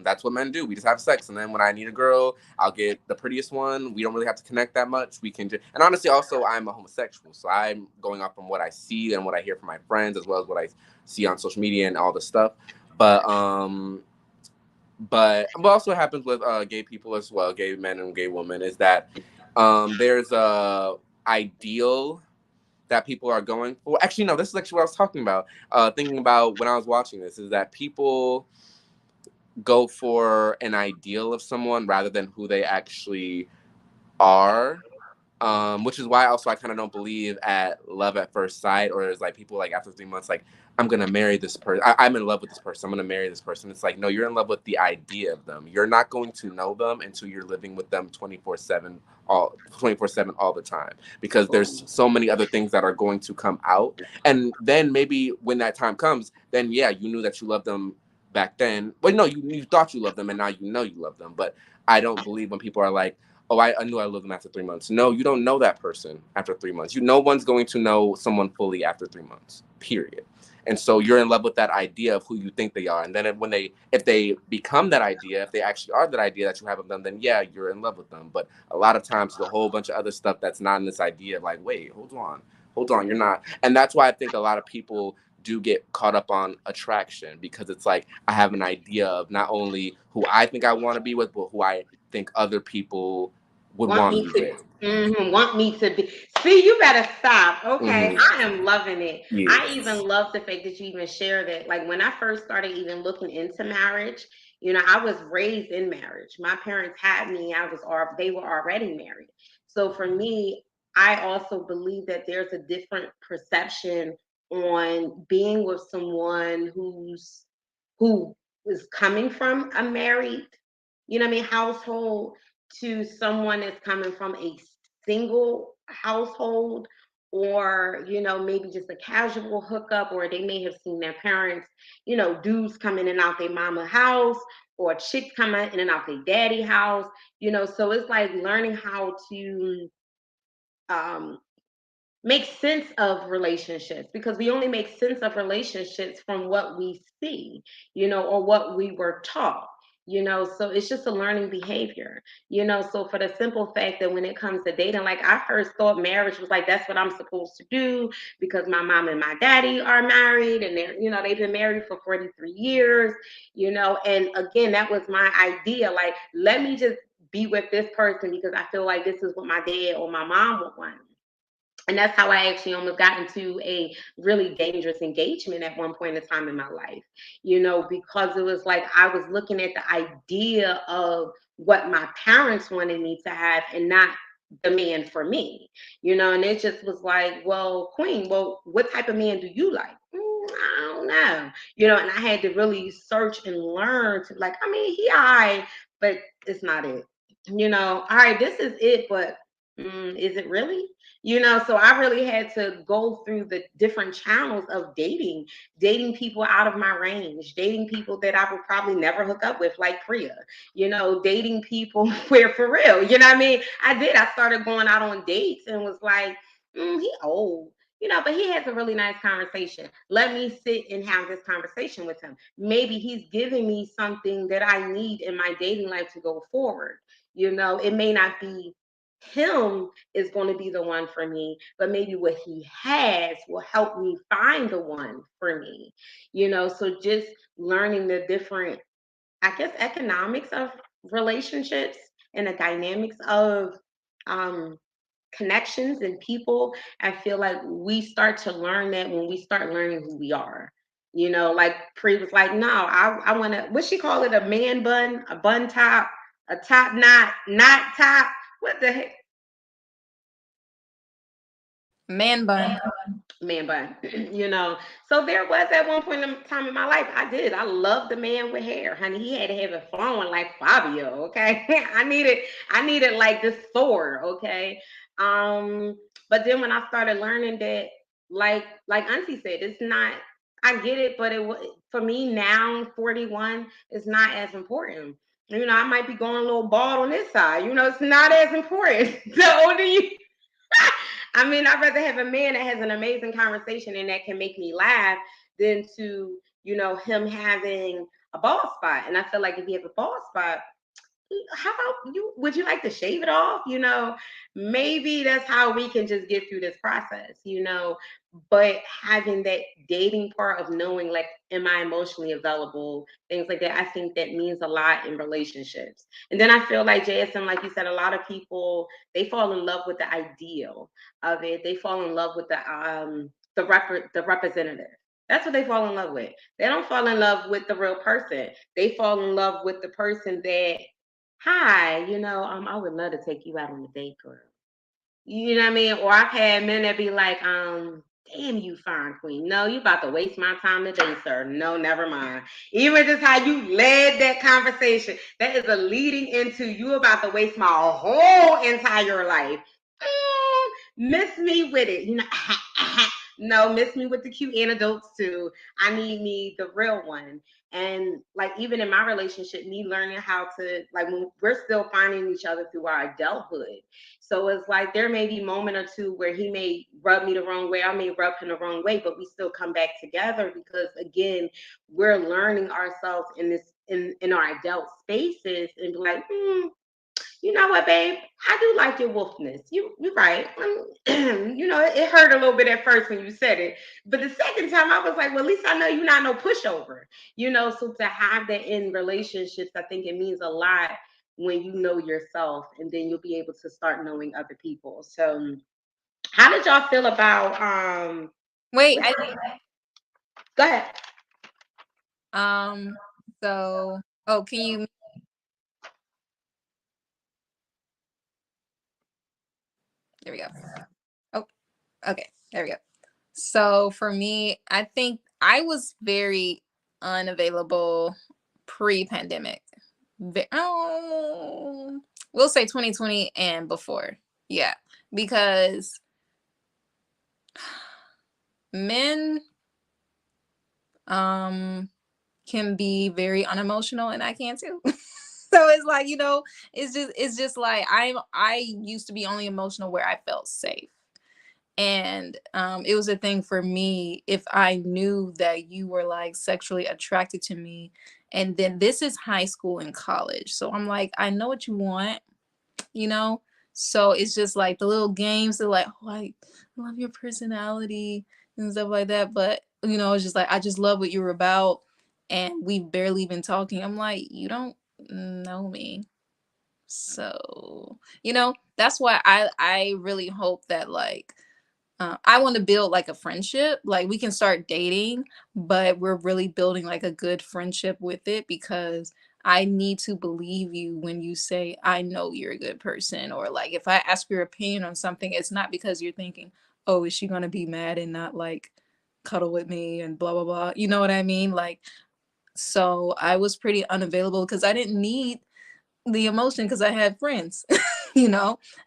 that's what men do. We just have sex, and then when I need a girl, I'll get the prettiest one. We don't really have to connect that much. We can just, and honestly, also, I'm a homosexual, so I'm going off from what I see and what I hear from my friends, as well as what I see on social media and all this stuff. But also what happens with gay people as well, gay men and gay women, is that there's a ideal that people are going for. Actually, no, this is actually what I was talking about. Thinking about when I was watching this, is that people go for an ideal of someone rather than who they actually are, which is why also I kind of don't believe at love at first sight, or it's like people like after 3 months, like, I'm gonna marry this person. I'm in love with this person. I'm gonna marry this person. It's like, no, you're in love with the idea of them. You're not going to know them until you're living with them 24/7, all 24/7 all the time, because there's Ooh. so many other things that are going to come out, and then maybe when that time comes, then yeah, you knew that you loved them back then. Well, no, you thought you loved them, and now you know you love them. But I don't believe when people are like, oh, I knew I loved them after 3 months. No, you don't know that person after 3 months. No one's going to know someone fully after 3 months, period. And so you're in love with that idea of who you think they are. And then if they become that idea, if they actually are that idea that you have of them, then yeah, you're in love with them. But a lot of times there's a whole bunch of other stuff that's not in this idea of like, wait, hold on, you're not. And that's why I think a lot of people do get caught up on attraction, because it's like, I have an idea of not only who I think I want to be with, but who I think other people would Want want me me to with. want me to be. See, you better stop. Okay, Hmm. I am loving it. I even Yes. love the fact that you even share that. Like when I first started even looking into marriage, you know, I was raised in marriage. My parents had me. They were already married. So for me, I also believe that there's a different perception on being with someone who is coming from a married, you know what I mean, household to someone that's coming from a single household, or you know, maybe just a casual hookup, or they may have seen their parents, you know, dudes come in and out their mama house, or chicks come in and out their daddy house, you know. So it's like learning how to um make sense of relationships, because we only make sense of relationships from what we see, you know, or what we were taught, you know. So it's just a learning behavior, you know. So for the simple fact that when it comes to dating, like I first thought marriage was like that's what I'm supposed to do because my mom and my daddy are married and they're, you know, they've been married for 43 years, you know. And again, that was my idea, like let me just be with this person because I feel like this is what my dad or my mom would want. And that's how I actually almost got into a really dangerous engagement at one point in time in my life, you know, because it was like I was looking at the idea of what my parents wanted me to have and not the man for me, you know. And it just was like, well, Queen, well, what type of man do you like? I don't know, you know. And I had to really search and learn to, like, I mean, he all right, but it's not it, you know. All right, this is it, but is it really? You know, so I really had to go through the different channels of dating people out of my range, dating people that I would probably never hook up with, like Priya, you know, dating people where for real, you know what I mean? I started going out on dates and was like, he old. You know, but he has a really nice conversation. Let me sit and have this conversation with him. Maybe he's giving me something that I need in my dating life to go forward. You know, it may not be him is going to be the one for me, but maybe what he has will help me find the one for me, you know. So just learning the different, I guess, economics of relationships and the dynamics of um connections and people. I feel like we start to learn that when we start learning who we are, you know. Like Pre was like, no, I want to, what she call it, a man bun, a bun top, a top not top, what the heck. Man bun. Man bun, you know. So there was at one point in time in my life, I loved the man with hair, honey. He had to have it flowing like Fabio, okay. I needed like this sword, okay. um but then when I started learning that, like Auntie said, it's not, I get it, but it was for me now 41 is not as important. You know, I might be going a little bald on this side, you know, it's not as important. The older you I mean, I'd rather have a man that has an amazing conversation and that can make me laugh than to, you know, him having a bald spot. And I feel like if he has a bald spot, how about you? Would you like to shave it off? You know, maybe that's how we can just get through this process, you know. But having that dating part of knowing, like, am I emotionally available? Things like that, I think that means a lot in relationships. And then I feel like JSM, like you said, a lot of people, they fall in love with the ideal of it. They fall in love with the representative. That's what they fall in love with. They don't fall in love with the real person. They fall in love with the person that, hi, you know, I would love to take you out on a date, girl. You know what I mean? Or I've had men that be like, damn, you fine, queen. No, you about to waste my time today, sir. No, never mind. Even just how you led that conversation, that is a leading into you about to waste my whole entire life. Miss me with it, you know. No, miss me with the cute anecdotes too. I need me the real one. And like even in my relationship, me learning how to, like, when we're still finding each other through our adulthood. So it's like there may be a moment or two where he may rub me the wrong way, I may rub him the wrong way, but we still come back together because again, we're learning ourselves in this in our adult spaces and be like, you know what, babe? I do like your wolfness. You're right. You know, it hurt a little bit at first when you said it, but the second time I was like, well, at least I know you're not no pushover. You know, so to have that in relationships, I think it means a lot when you know yourself, and then you'll be able to start knowing other people. So how did y'all feel about Wait, go ahead. so, oh, can you, there we go. Oh, okay, there we go. So for me, I think I was very unavailable pre-pandemic. Oh, we'll say 2020 and before. Yeah, because men can be very unemotional and I can too. So it's like, it's just like I used to be only emotional where I felt safe. And it was a thing for me if I knew that you were like sexually attracted to me. And then this is high school and college. So I'm like, I know what you want, you know? So it's just like the little games that like, oh, I love your personality and stuff like that. But, it's just like, I just love what you're about. And we've barely been talking. I'm like, you don't know me. So, that's why I really hope that like, I want to build like a friendship. Like we can start dating, but we're really building like a good friendship with it because I need to believe you when you say, I know you're a good person. Or like if I ask your opinion on something, it's not because you're thinking, oh, is she going to be mad and not like cuddle with me and blah, blah, blah. You know what I mean? Like, so I was pretty unavailable because I didn't need the emotion because I had friends.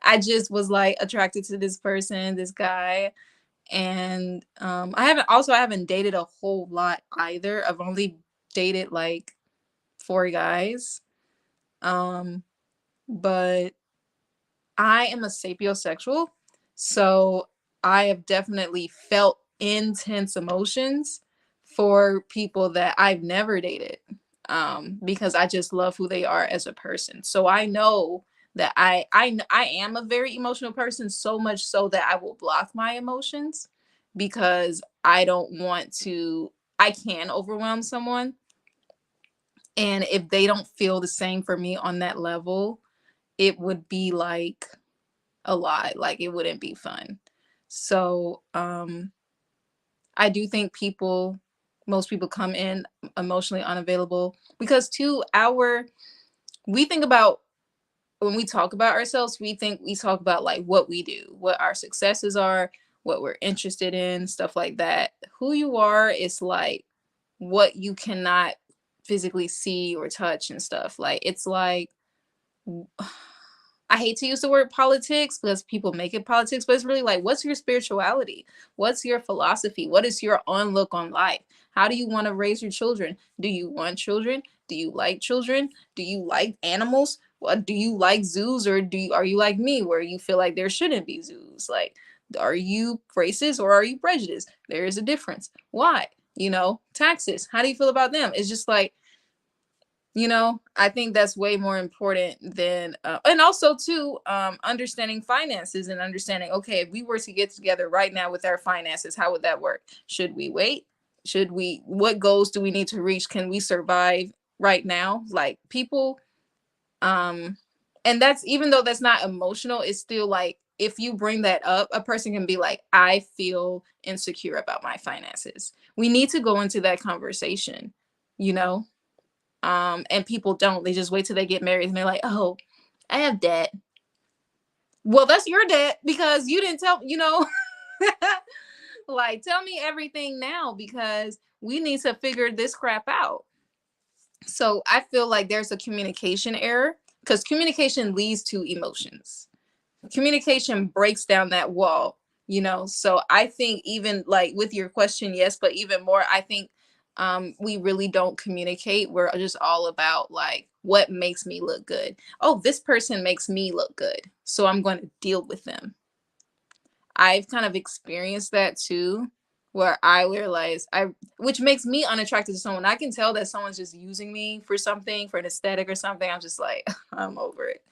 I just was like attracted to this person, this guy. And I haven't dated a whole lot either. I've only dated like 4 guys. But I am a sapiosexual, so I have definitely felt intense emotions for people that I've never dated, because I just love who they are as a person. So I know that I am a very emotional person, so much so that I will block my emotions because I don't want to. I can overwhelm someone, and if they don't feel the same for me on that level, it would be like a lot. Like it wouldn't be fun. So I do think most people come in emotionally unavailable because we think about, when we talk about ourselves, we talk about like what we do, what our successes are, what we're interested in, stuff like that. Who you are is like what you cannot physically see or touch and stuff. Like it's like, I hate to use the word politics because people make it politics, but it's really like, what's your spirituality? What's your philosophy? What is your look on life? How do you want to raise your children? Do you want children? Do you like children? Do you like animals? What do you like zoos, or are you like me where you feel like there shouldn't be zoos? Like, are you racist or are you prejudiced? There is a difference. Why? Taxes. How do you feel about them? It's just like, I think that's way more important than and also too, understanding finances and understanding, okay, if we were to get together right now with our finances, how would that work? Should we wait? What goals do we need to reach? Can we survive right now? Like people, and that's, even though that's not emotional, it's still like, if you bring that up, a person can be like, I feel insecure about my finances. We need to go into that conversation, you know and people don't. They just wait till they get married and they're like, oh, I have debt. Well, that's your debt because you didn't tell. Like, tell me everything now because we need to figure this crap out. So I feel like there's a communication error because communication leads to emotions. Communication breaks down that wall. So I think, even like with your question, yes, but even more, I think we really don't communicate. We're just all about like, what makes me look good? Oh, this person makes me look good, so I'm going to deal with them. I've kind of experienced that too, where I realize which makes me unattracted to someone. I can tell that someone's just using me for something, for an aesthetic or something. I'm just like, I'm over it.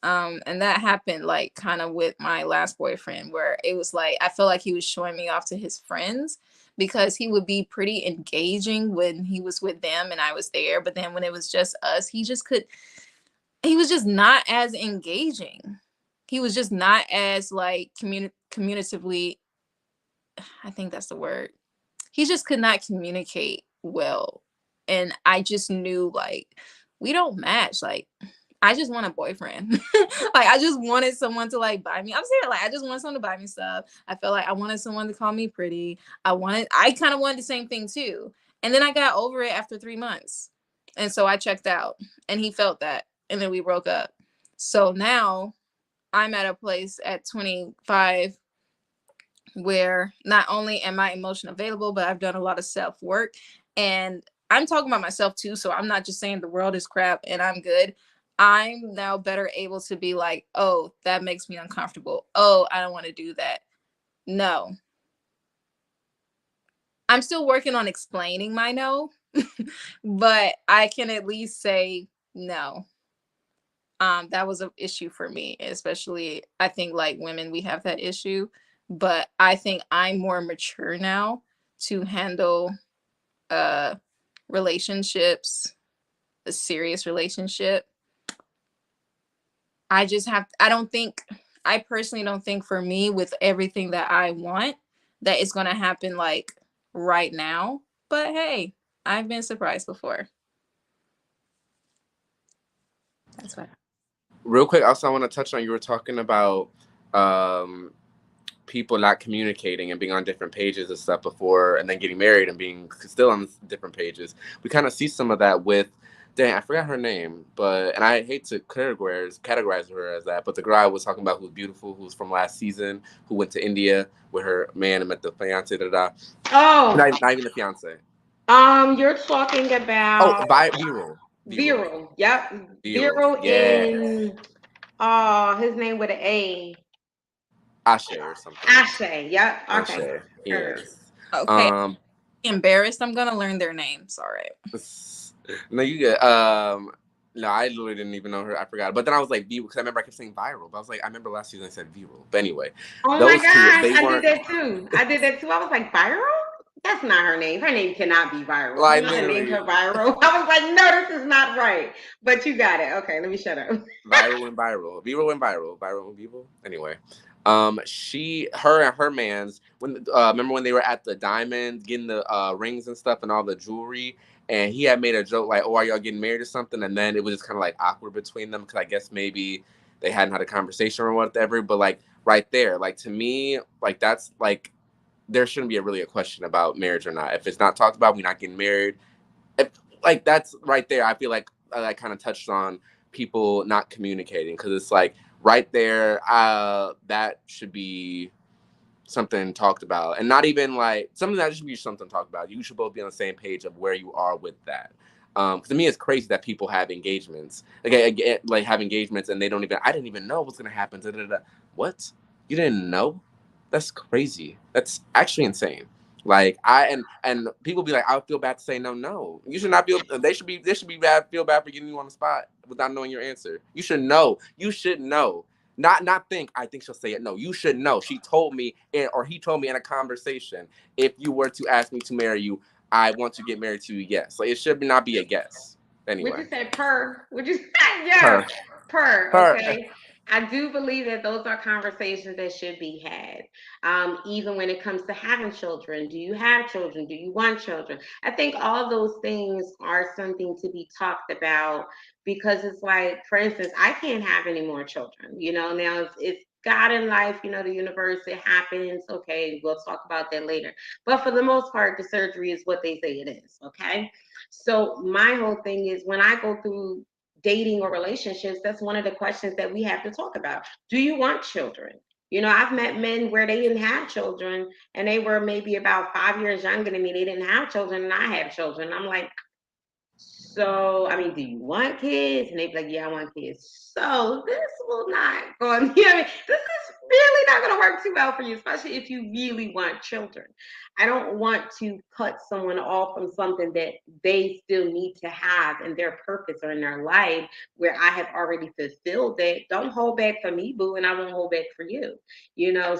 And that happened like kind of with my last boyfriend, where it was like, I felt like he was showing me off to his friends because he would be pretty engaging when he was with them and I was there. But then when it was just us, he just could, he was just not as engaging. He was just not as like communicatively, I think that's the word. He just could not communicate well. And I just knew like we don't match. Like I just want a boyfriend. Like I just wanted someone to like buy me. I'm saying like I just wanted someone to buy me stuff. I felt like I wanted someone to call me pretty. I kind of wanted the same thing too. And then I got over it after 3 months. And so I checked out and he felt that. And then we broke up. So now I'm at a place at 25 where not only am I emotionally available, but I've done a lot of self work. And I'm talking about myself too. So I'm not just saying the world is crap and I'm good. I'm now better able to be like, oh, that makes me uncomfortable. Oh, I don't want to do that. No. I'm still working on explaining my no, but I can at least say no. That was an issue for me, especially I think like women, we have that issue, but I think I'm more mature now to handle uh relationships, a serious relationship. I don't think, I personally don't think for me with everything that I want that it's going to happen like right now, but hey, I've been surprised before. That's what. Real quick, also I want to touch on, you were talking about um, people not communicating and being on different pages and stuff before, and then getting married and being still on different pages. We kind of see some of that with, dang, I forgot her name, but, and I hate to categorize her as that, but the girl I was talking about who's beautiful, who's from last season, who went to India with her man and met the fiance, Oh, not even the fiance. you're talking Oh, about viral. Viral. Yep. Viral. Viral Yes. in his name with an A. Ashe or something. Ashe. Yep. Ashe. Okay. Her. Yes. Okay, Um, embarrassed. I'm going to learn their names. All right. no, you get. No, I literally didn't even know her. I forgot. But then I was like, because I remember I kept saying viral. But I was like, I remember last season I said viral. But anyway, Oh my those two, gosh, they I did weren't that too. I did that too. I was like, viral? That's not her name. Her name cannot be viral. like Somebody named literally her viral. I was like, no, this is not right. But you got it. Okay, let me shut up. viral and viral, viral and viral, viral and viral. Anyway, her and her man's when remember when they were at the diamond getting the rings and stuff and all the jewelry, and he had made a joke like, "Oh, are y'all getting married or something?" And then it was just kind of like awkward between them because I guess maybe they hadn't had a conversation or whatever. But like right there, like to me, like that's like there shouldn't be a question about marriage or not. If it's not talked about, we're not getting married. If, like that's right there. I feel like I kind of touched on people not communicating because it's like right there. That should be something talked about, and not even like something that should be something talked about. You should both be on the same page of where you are with that. Because to me, it's crazy that people have engagements, like have engagements, and they don't even. I didn't even know what's gonna happen. Da, da, da. What? You didn't know? That's crazy. That's actually insane. Like and people be like, I feel bad to say no. No, you should not feel. They should be bad. Feel bad for getting you on the spot without knowing your answer. You should know. You should know. Not think. I think she'll say it. No, you should know. She told me, or he told me in a conversation. If you were to ask me to marry you, I want to get married to you. Yes. Like it should not be a guess. Would Anyway, you say per? Would you say yeah, her, per? her. Okay. I do believe that those are conversations that should be had. Even when it comes to having children, do you have children? Do you want children? I think all those things are something to be talked about because it's like, for instance, I can't have any more children. Now it's God in life, the universe, it happens. Okay, we'll talk about that later. But for the most part, the surgery is what they say it is. Okay. So my whole thing is when I go through dating or relationships, that's one of the questions that we have to talk about. Do you want children? I've met men where they didn't have children and they were maybe about 5 years younger than me. They didn't have children and I have children. I'm like, so, I mean, do you want kids? And they be like, yeah, I want kids. So this will not go on. This is really not going to work too well for you, especially if you really want children. I don't want to cut someone off from something that they still need to have in their purpose or in their life where I have already fulfilled that. Don't hold back for me, boo, and I won't hold back for you.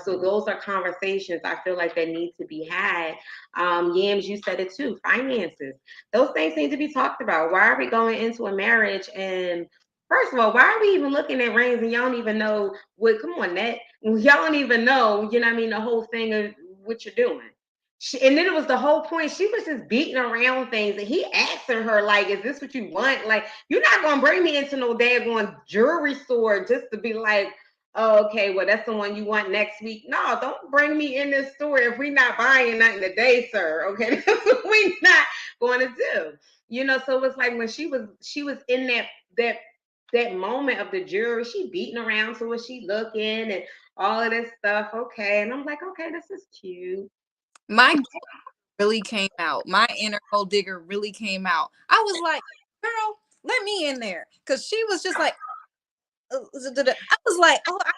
So those are conversations I feel like that need to be had. Yams, you said it too, finances. Those things need to be talked about. Why are we going into a marriage and First of all, why are we even looking at rings and y'all don't even know what? Come on, that y'all don't even know. You know what I mean? The whole thing of what you're doing. And then it was the whole point. She was just beating around things, and he asking her like, "Is this what you want? Like, you're not gonna bring me into no daggone jewelry store just to be like." Oh, okay, well, that's the one you want next week. No, don't bring me in this store if we're not buying nothing today, sir. Okay, that's what we're not going to do. You know, so it was like when she was in that moment of the jury, she beating around to what she looking and all of this stuff. Okay. And I'm like, okay, this is cute. My really came out. My inner gold digger really came out. I was like, girl, let me in there. Cause she was just like, I was like, oh, I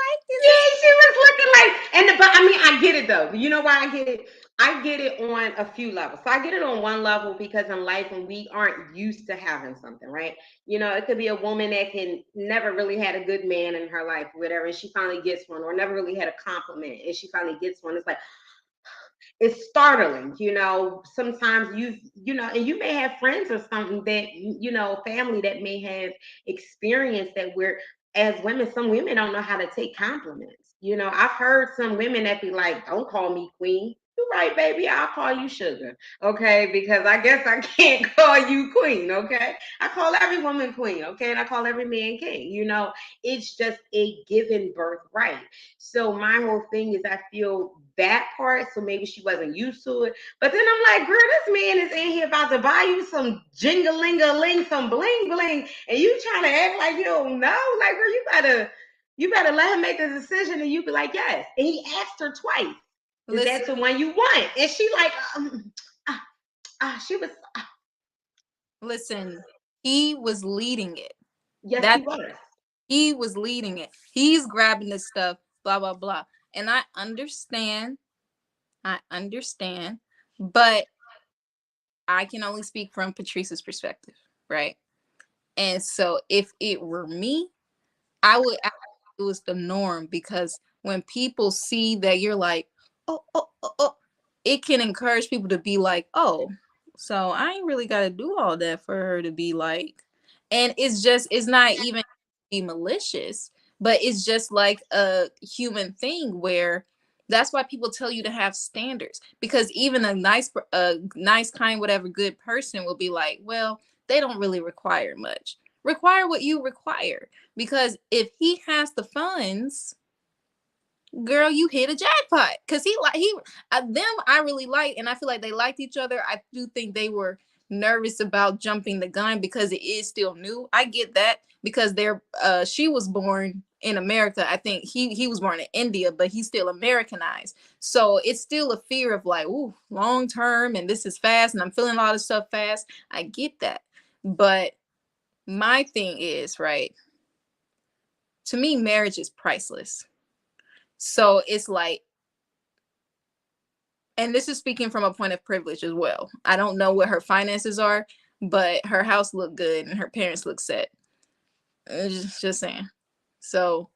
like this. Yeah, she was looking like, but I mean, I get it though. You know why I get it? I get it on a few levels. So I get it on one level because in life, when we aren't used to having something, right? You know, it could be a woman that can never really had a good man in her life, whatever, and she finally gets one, or never really had a compliment, and she finally gets one. It's like, it's startling, you know. Sometimes and you may have friends or something that family that may have experienced that, where as women, some women don't know how to take compliments. You know, I've heard some women that be like, don't call me queen. You're right, baby, I'll call you sugar. Okay, because I guess I can't call you queen. Okay, I call every woman queen. Okay, and I call every man king. You know, it's just a given birthright. So my whole thing is, I feel that part. So maybe she wasn't used to it. But then I'm like, girl, this man is in here about to buy you some jingle-ling-a-ling, some bling bling, and you trying to act like you don't know. Like, girl, you better let him make the decision, and you be like, yes. And he asked her twice, is Listen, that the one you want? And she like, she was, listen, he was leading it. yes, he That was. he was leading it. He's grabbing this stuff, blah, blah, blah. And I understand, but I can only speak from Patrice's perspective, right? And so if it were me, I would act like it was the norm, because when people see that you're like, oh, it can encourage people to be like, oh, so I ain't really got to do all that for her to be like, and it's not even be malicious, but it's just like a human thing where that's why people tell you to have standards, because even a nice, kind, whatever, good person will be like, well, they don't really require much. Require what you require, because if he has the funds, girl, you hit a jackpot. Because them I really like, and I feel like they liked each other. I do think they were nervous about jumping the gun because it is still new. I get that, because she was born in America. I think he was born in India, but he's still Americanized. So it's still a fear of like, ooh, long term, and this is fast, and I'm feeling a lot of stuff fast. I get that. But my thing is, right, to me, marriage is priceless. So it's like, and this is speaking from a point of privilege as well. I don't know what her finances are, but her house looked good and her parents look set. Just saying. So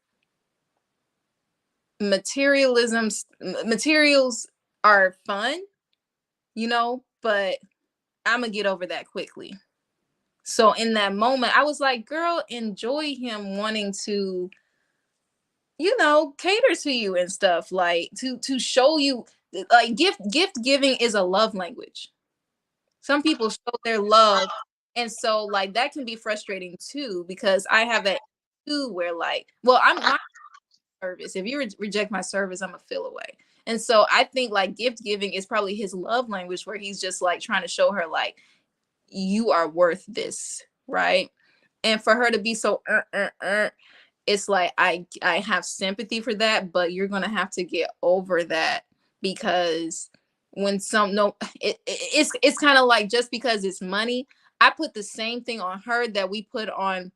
materials are fun, but I'm gonna get over that quickly. So in that moment, I was like, girl, enjoy him wanting to, cater to you and stuff, like to show you, like, gift giving is a love language. Some people show their love, and so like that can be frustrating too, because I have that too, where like, well, I'm my service. If you reject my service, I'm a feel away. And so I think like gift giving is probably his love language, where he's just like trying to show her like, you are worth this, right? And for her to be so it's like, I have sympathy for that, but you're gonna have to get over that, because when it's kind of like, just because it's money, I put the same thing on her that we put on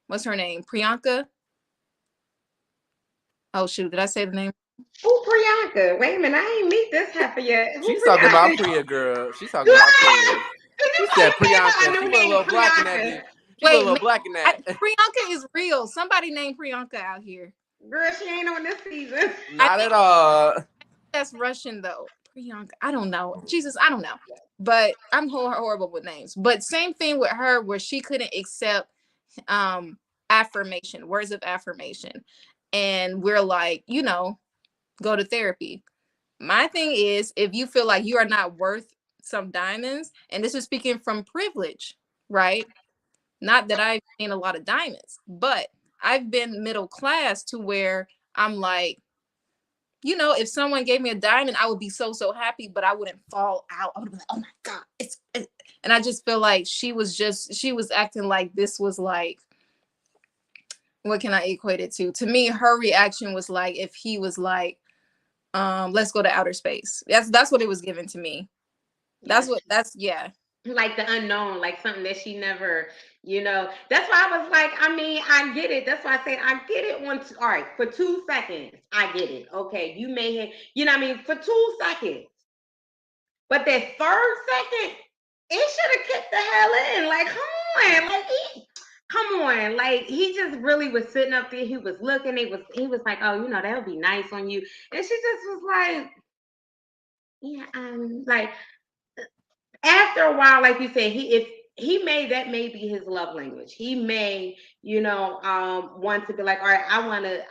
what's her name, Priyanka. Oh shoot, did I say the name? Who Priyanka? Wait a minute, I ain't meet this heifer yet. Who She's talking about Priyanka? Priya, girl. She's talking about Priya. She said Priyanka. She New went a name little black in that. Priyanka. She went a Wait, little black in that. Priyanka is real. Somebody named Priyanka out here. Girl, she ain't on this season. I Not think at all. that's Russian though. Priyanka. I don't know. Jesus, I don't know. but I'm horrible with names. But same thing with her, where she couldn't accept affirmation, words of affirmation. And we're like, go to therapy. My thing is, if you feel like you are not worth some diamonds, and this is speaking from privilege, right? Not that I've seen a lot of diamonds, but I've been middle class to where I'm like, if someone gave me a diamond, I would be so, so happy, but I wouldn't fall out. I would be like, oh my God. And I just feel like she was acting like this was like, what can I equate it to? To me, her reaction was like, if he was like, let's go to outer space. That's what it was given to me. Yeah. Like the unknown, like something that she never, That's why I was like, I mean, I get it. That's why I said I get it once. All right, for 2 seconds, I get it. Okay, you may have, what I mean, for 2 seconds. But that third second, it should have kicked the hell in. Like, come on. Like, he just really was sitting up there. He was looking. He was like, oh, that would be nice on you. And she just was like, yeah, like, after a while, like you said, if he may be his love language. He may, want to be like, all right,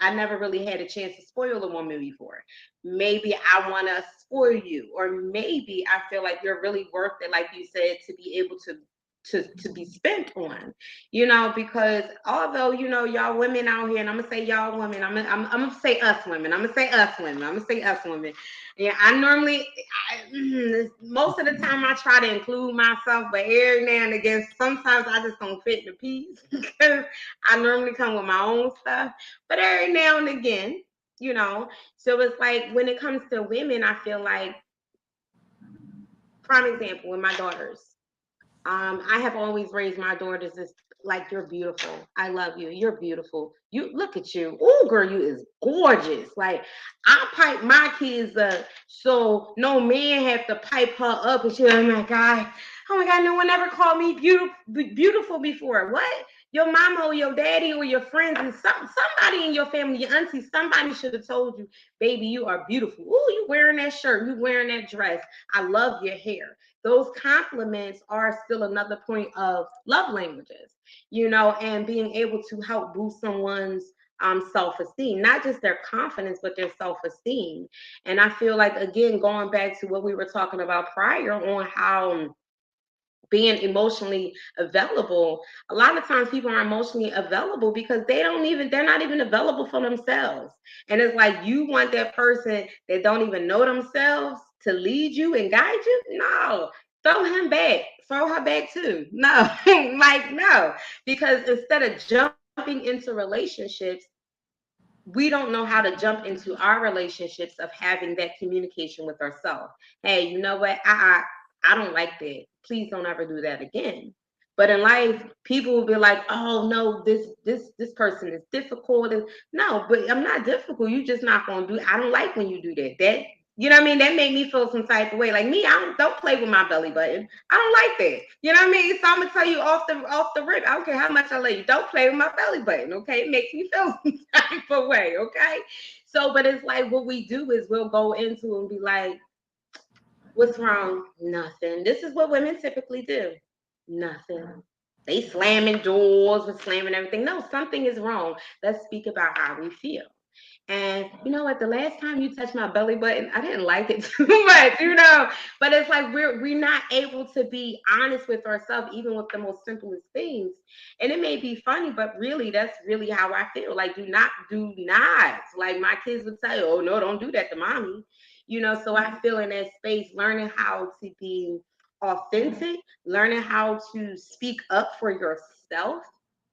I never really had a chance to spoil a woman before. Maybe I want to spoil you, or maybe I feel like you're really worth it, like you said, to be able to be spent on, because although, y'all women out here, and I'm gonna say y'all women, I'm gonna say us women, yeah, most of the time I try to include myself, but every now and again, sometimes I just don't fit the piece because I normally come with my own stuff, but every now and again, so it's like when it comes to women, I feel like, prime example, with my daughters, I have always raised my daughters as like, you're beautiful. I love you. You're beautiful. You look at you. Oh, girl, you is gorgeous. Like, I pipe my kids up so no man have to pipe her up and she, oh my God, no one ever called me beautiful before. What? Your mama or your daddy or your friends and somebody in your family, your auntie, somebody should have told you, baby, you are beautiful. Oh, you wearing that shirt. You wearing that dress. I love your hair. Those compliments are still another point of love languages, and being able to help boost someone's self-esteem, not just their confidence, but their self-esteem. And I feel like, again, going back to what we were talking about prior on how being emotionally available, a lot of times people are emotionally available because they're not even available for themselves. And it's like, you want that person that don't even know themselves to lead you and guide you? No, throw her back too. No, like, no, because instead of jumping into relationships, we don't know how to jump into our relationships of having that communication with ourselves. Hey, you know what? I don't like that. Please don't ever do that again. But in life, people will be like, oh no, this person is difficult. And no, but I'm not difficult. You just not gonna do. I don't like when you do that. You know what I mean? That made me feel some type of way. Like me, I don't play with my belly button. I don't like that. You know what I mean? So I'm gonna tell you off the rip. I don't care how much I love you. Don't play with my belly button. Okay, it makes me feel some type of way. Okay. So, but it's like what we do is we'll go into and be like, what's wrong? Nothing. This is what women typically do. Nothing. They slamming doors and slamming everything. No, something is wrong. Let's speak about how we feel. And you know what? The last time you touched my belly button, I didn't like it too much, But it's like we're not able to be honest with ourselves, even with the most simplest things. And it may be funny, but really, that's really how I feel. Like, do not. Like, my kids would say, "Oh no, don't do that to mommy." So I feel in that space, learning how to be authentic, learning how to speak up for yourself.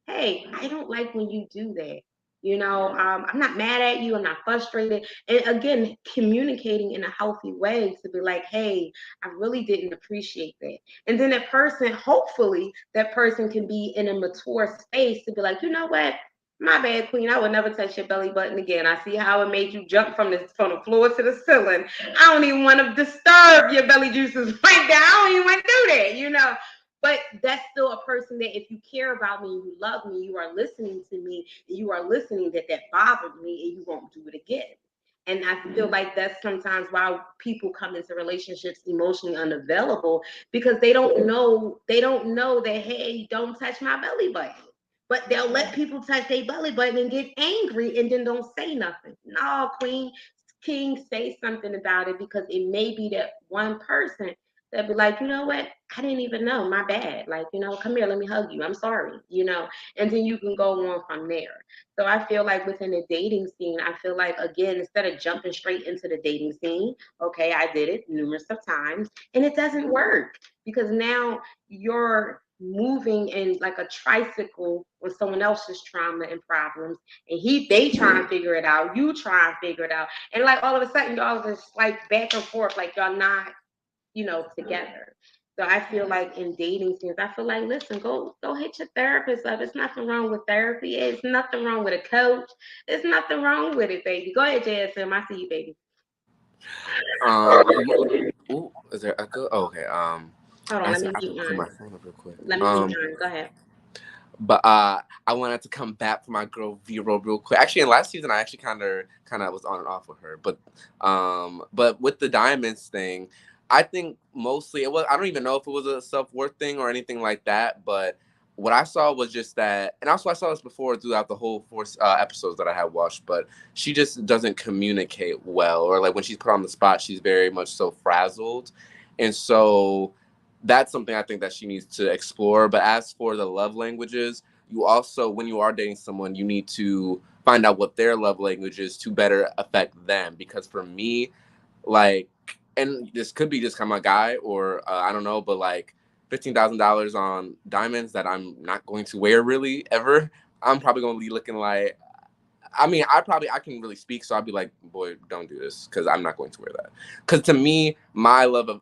Hey, I don't like when you do that. I'm not mad at you. I'm not frustrated. And again, communicating in a healthy way to be like, hey, I really didn't appreciate that. And then hopefully, that person can be in a mature space to be like, you know what? My bad, queen. I would never touch your belly button again. I see how it made you jump from the floor to the ceiling. I don't even want to disturb your belly juices like that. I don't even want to do that. But that's still a person that, if you care about me, you love me, you are listening to me, you are listening that bothered me, and you won't do it again. And I feel like that's sometimes why people come into relationships emotionally unavailable, because they don't know that, hey, don't touch my belly button. But they'll let people touch their belly button and get angry and then don't say nothing. No, Queen, King, say something about it, because it may be that one person that be like, you know what? I didn't even know. My bad. Like, come here, let me hug you. I'm sorry. And then you can go on from there. So I feel like within the dating scene, I feel like, again, instead of jumping straight into the dating scene, okay, I did it numerous of times and it doesn't work, because now you're moving in like a tricycle with someone else's trauma and problems, and they trying to figure it out, you try and figure it out, and like all of a sudden y'all just like back and forth, like y'all not together. So I feel like in dating scenes, I feel like, listen, go hit your therapist up. There's nothing wrong with therapy. It's nothing wrong with a coach. There's nothing wrong with it, baby. Go ahead, JSM. I see you, baby. Ooh, is there echo? Oh, okay. Hold on, I let said me I mute can put my mine. phone up real quick. Let me mute mine. Go ahead. But I wanted to come back for my girl Vero real quick. Actually, in last season, I actually kind of was on and off with her. But with the diamonds thing, I think mostly it was. I don't even know if it was a self-worth thing or anything like that. But what I saw was just that, and also I saw this before throughout the whole four episodes that I had watched. But she just doesn't communicate well, or like when she's put on the spot, she's very much so frazzled, and so that's something I think that she needs to explore. But as for the love languages, you also, when you are dating someone, you need to find out what their love language is to better affect them. Because for me, like, and this could be just kind of a guy, or I don't know, but like $15,000 on diamonds that I'm not going to wear really ever, I'm probably going to be looking like, I mean, I can really speak, so I'd be like, boy, don't do this, because I'm not going to wear that. Because to me, my love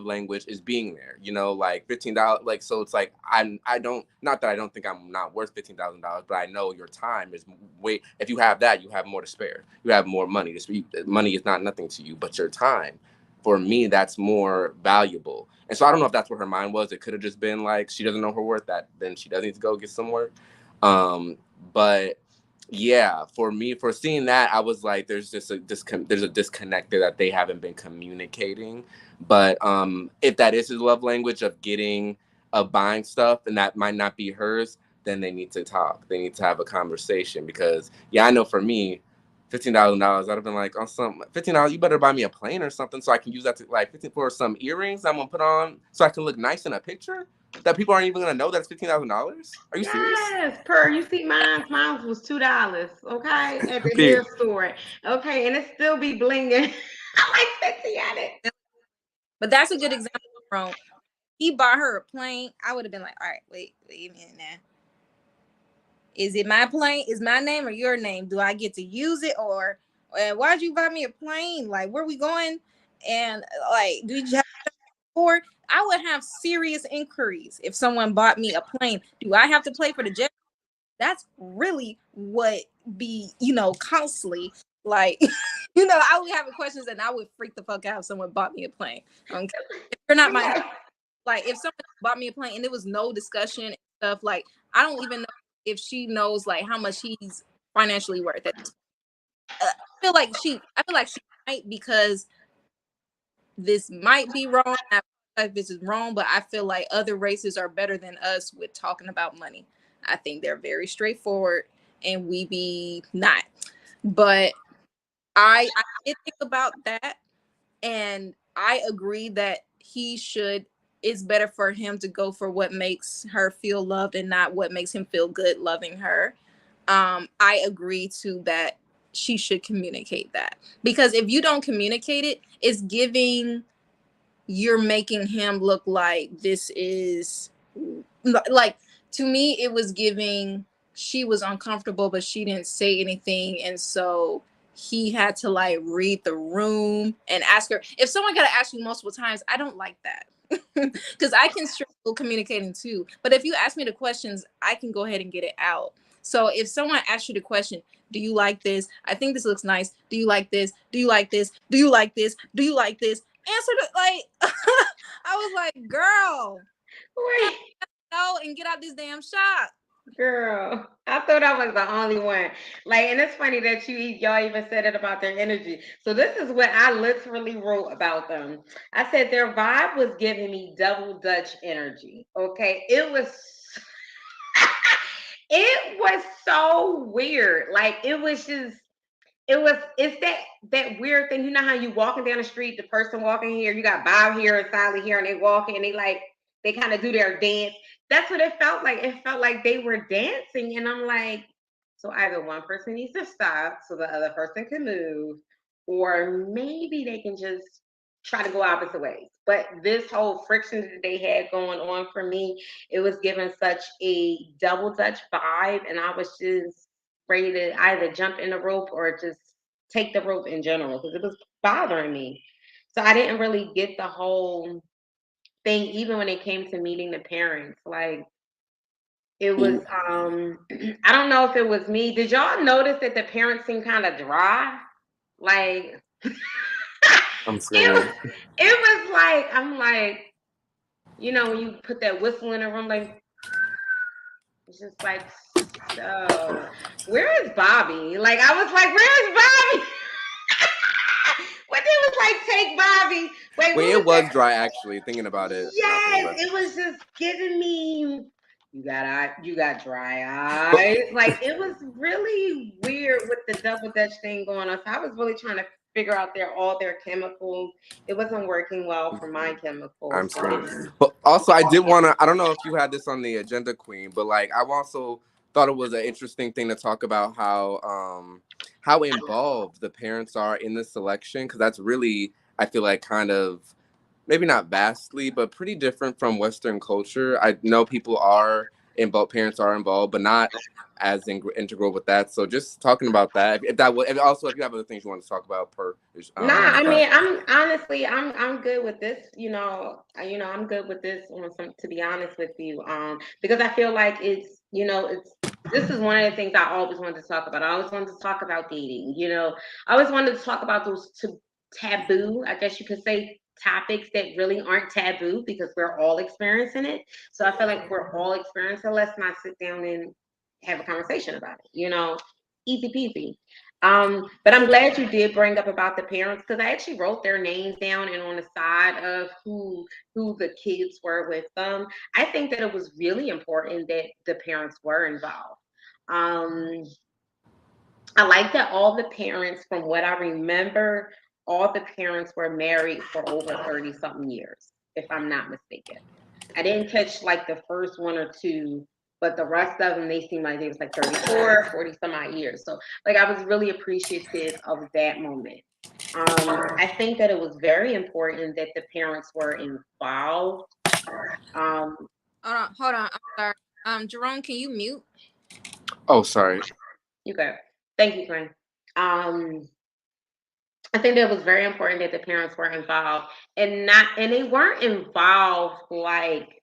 language is being there. Like $15, like, so it's like I don't, not that I don't think I'm not worth $15,000, but I know your time is way. If you have that, you have more to spare. You have more money to speak. Money is not nothing to you, but your time, for me, that's more valuable. And so I don't know if that's what her mind was. It could have just been like she doesn't know her worth. That then she does need to go get some work. But yeah, for me, for seeing that, I was like, there's just there's a disconnect there that they haven't been communicating. But if that is his love language of buying stuff, and that might not be hers, then they need to talk. They need to have a conversation, because I know for me, $15,000, I'd have been like, on some $15, you better buy me a plane or something so I can use that to like 15 for some earrings I'm gonna put on so I can look nice in a picture that people aren't even gonna know that's $15,000. Are you serious? Yes, you see, mine was $2, okay, at the Period. hair store, okay, and it still be blinging. I like 50 at it. But that's a good example, bro. He bought her a plane. I would have been like, all right, wait a minute now. Is it my plane? Is my name or your name? Do I get to use it, or why'd you buy me a plane? Like, where we going? And like, do you have or I would have serious inquiries if someone bought me a plane. Do I have to pay for the jet? That's really what be, costly. Like, I would have questions and I would freak the fuck out if someone bought me a plane. Okay. If you're not my, like, if someone bought me a plane and there was no discussion and stuff, like, I don't even know if she knows like how much he's financially worth. I feel like she might, because this might be wrong. I feel like this is wrong, but I feel like other races are better than us with talking about money. I think they're very straightforward and we be not. But I did think about that, and I agree that it's better for him to go for what makes her feel loved and not what makes him feel good loving her. I agree to that. She should communicate that, because if you don't communicate it, it's giving, you're making him look like this is like, to me it was giving she was uncomfortable but she didn't say anything, and so he had to like read the room and ask her. If someone got to ask you multiple times, I don't like that. Because I can struggle communicating too, but if you ask me the questions, I can go ahead and get it out. So if someone asks you the question, do you like this? I think this looks nice. Do you like this? Do you like this? Do you like this? Do you like this? Answer the like. I was like, girl, Wait. no, and get out this damn shop. Girl, I thought I was the only one. Like, and it's funny that y'all even said it about their energy. So this is what I literally wrote about them. I said their vibe was giving me double Dutch energy. Okay, it was so weird. Like it was just it's that weird thing. You know how you walking down the street, the person walking here, you got Bob here and Sally here, and they walking and they kind of do their dance. That's what it felt like. It felt like they were dancing, and I'm like, so either one person needs to stop so the other person can move, or maybe they can just try to go opposite ways. But this whole friction that they had going on for me, it was giving such a double Dutch vibe, and I was just ready to either jump in the rope or just take the rope in general because it was bothering me. So I didn't really get the whole thing, even when it came to meeting the parents. Like it was, I don't know if it was me. Did y'all notice that the parents seemed kind of dry? Like I'm it screaming. was, it was like I'm like, when you put that whistle in a room, like it's just like, so where is Bobby? Like I was like, where is Bobby? When they was like, take Bobby. Wait, Wait, what it was was that? dry actually. Thinking about it, now thinking Yes, about it was just giving me. You got dry it. eyes. Like it was really weird with the double Dutch thing going on. So I was really trying to figure out all their chemicals. It wasn't working well for my chemicals. I'm screaming. But also, I did want to. I don't know if you had this on the agenda, Queen, but like, I also thought it was an interesting thing to talk about how involved the parents are in the selection, because that's really, I feel like, kind of maybe not vastly, but pretty different from Western culture. I know people are involved, parents are involved, but not as integral with that. So just talking about that, if that would, and also if you have other things you want to talk about per Nah, I mean, but I'm honestly, I'm good with this. I'm good with this. To be honest with you, because I feel like this is one of the things I always wanted to talk about. I always wanted to talk about dating. I always wanted to talk about those taboo, I guess you could say, topics that really aren't taboo because we're all experiencing it. So I feel like we're all experiencing. Let's not sit down and have a conversation about it. Easy peasy. But I'm glad you did bring up about the parents because I actually wrote their names down and on the side of who the kids were with them. I think that it was really important that the parents were involved. Um, I like that all the parents, from what I remember, all the parents were married for over 30 something years, if I'm not mistaken. I didn't catch like the first one or two, but the rest of them, they seemed like they was like 34, 40 some odd years. So like I was really appreciative of that moment. I think that it was very important that the parents were involved. Um, Hold on. I'm sorry. Jerome, can you mute? oh, sorry. you go. Thank you, Glenn. Um, I think that it was very important that the parents were involved and they weren't involved like,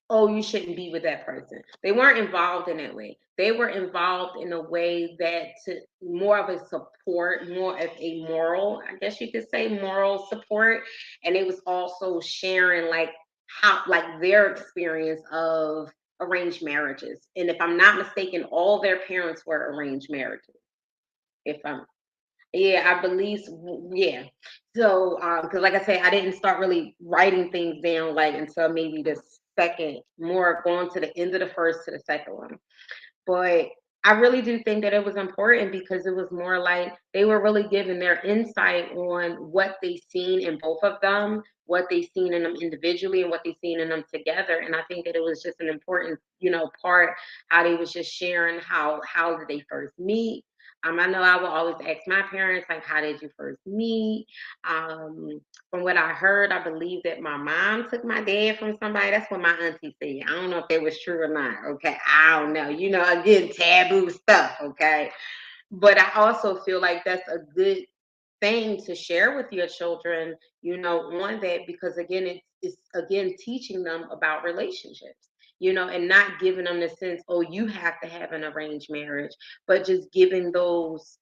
oh, you shouldn't be with that person. They weren't involved in that way. They were involved in a way that to more of a support, more of a moral, I guess you could say moral support. And it was also sharing like their experience of arranged marriages. And if I'm not mistaken, all their parents were arranged marriages. If I'm Yeah, I believe, yeah. So, because like I said, I didn't start really writing things down like until maybe the second, more going to the end of the first to the second one. But I really do think that it was important because it was more like they were really giving their insight on what they seen in both of them, what they seen in them individually, and what they seen in them together. And I think that it was just an important, part how they was just sharing how did they first meet. I know I will always ask my parents like, how did you first meet? From what I heard, I believe that my mom took my dad from somebody. That's what my auntie said. I don't know if that was true or not. Okay. I don't know. Again, taboo stuff. Okay. But I also feel like that's a good thing to share with your children, on that, because again, it's again teaching them about relationships, and not giving them the sense, oh, you have to have an arranged marriage, but just giving those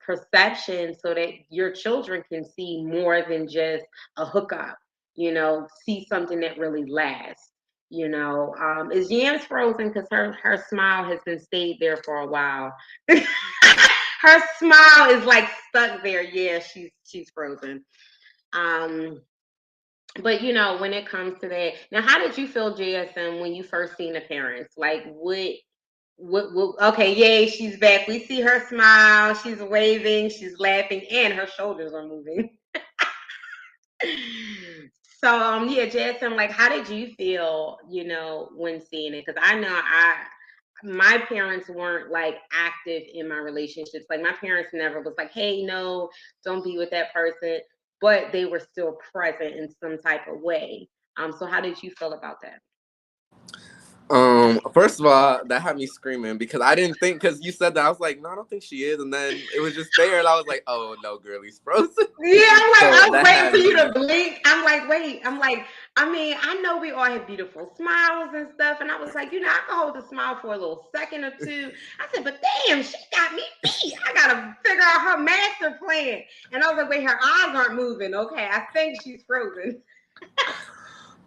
perceptions so that your children can see more than just a hookup, see something that really lasts. Is Yams frozen? Because her smile has been stayed there for a while. Her smile is like stuck there. Yeah, she's frozen. Um, but when it comes to that, now, how did you feel, JSM, when you first seen the parents? Like, what? Okay, yay, she's back. We see her smile. She's waving. She's laughing, and her shoulders are moving. So, yeah, Jason, like, how did you feel, when seeing it? Because I know my parents weren't like active in my relationships. Like, my parents never was like, hey, no, don't be with that person, but they were still present in some type of way. So how did you feel about that? First of all, that had me screaming because I didn't think, because you said that, I was like, no, I don't think she is, and then it was just there, and I was like, oh no, girlie's frozen. Yeah, I'm like, So I'm that waiting had for you me. to blink. I'm like, wait. I'm like, I mean, I know we all have beautiful smiles and stuff. And I was like, I can hold a smile for a little second or two. I said, but damn, she got me beat. I gotta figure out her master plan. And I was like, wait, her eyes aren't moving. Okay, I think she's frozen.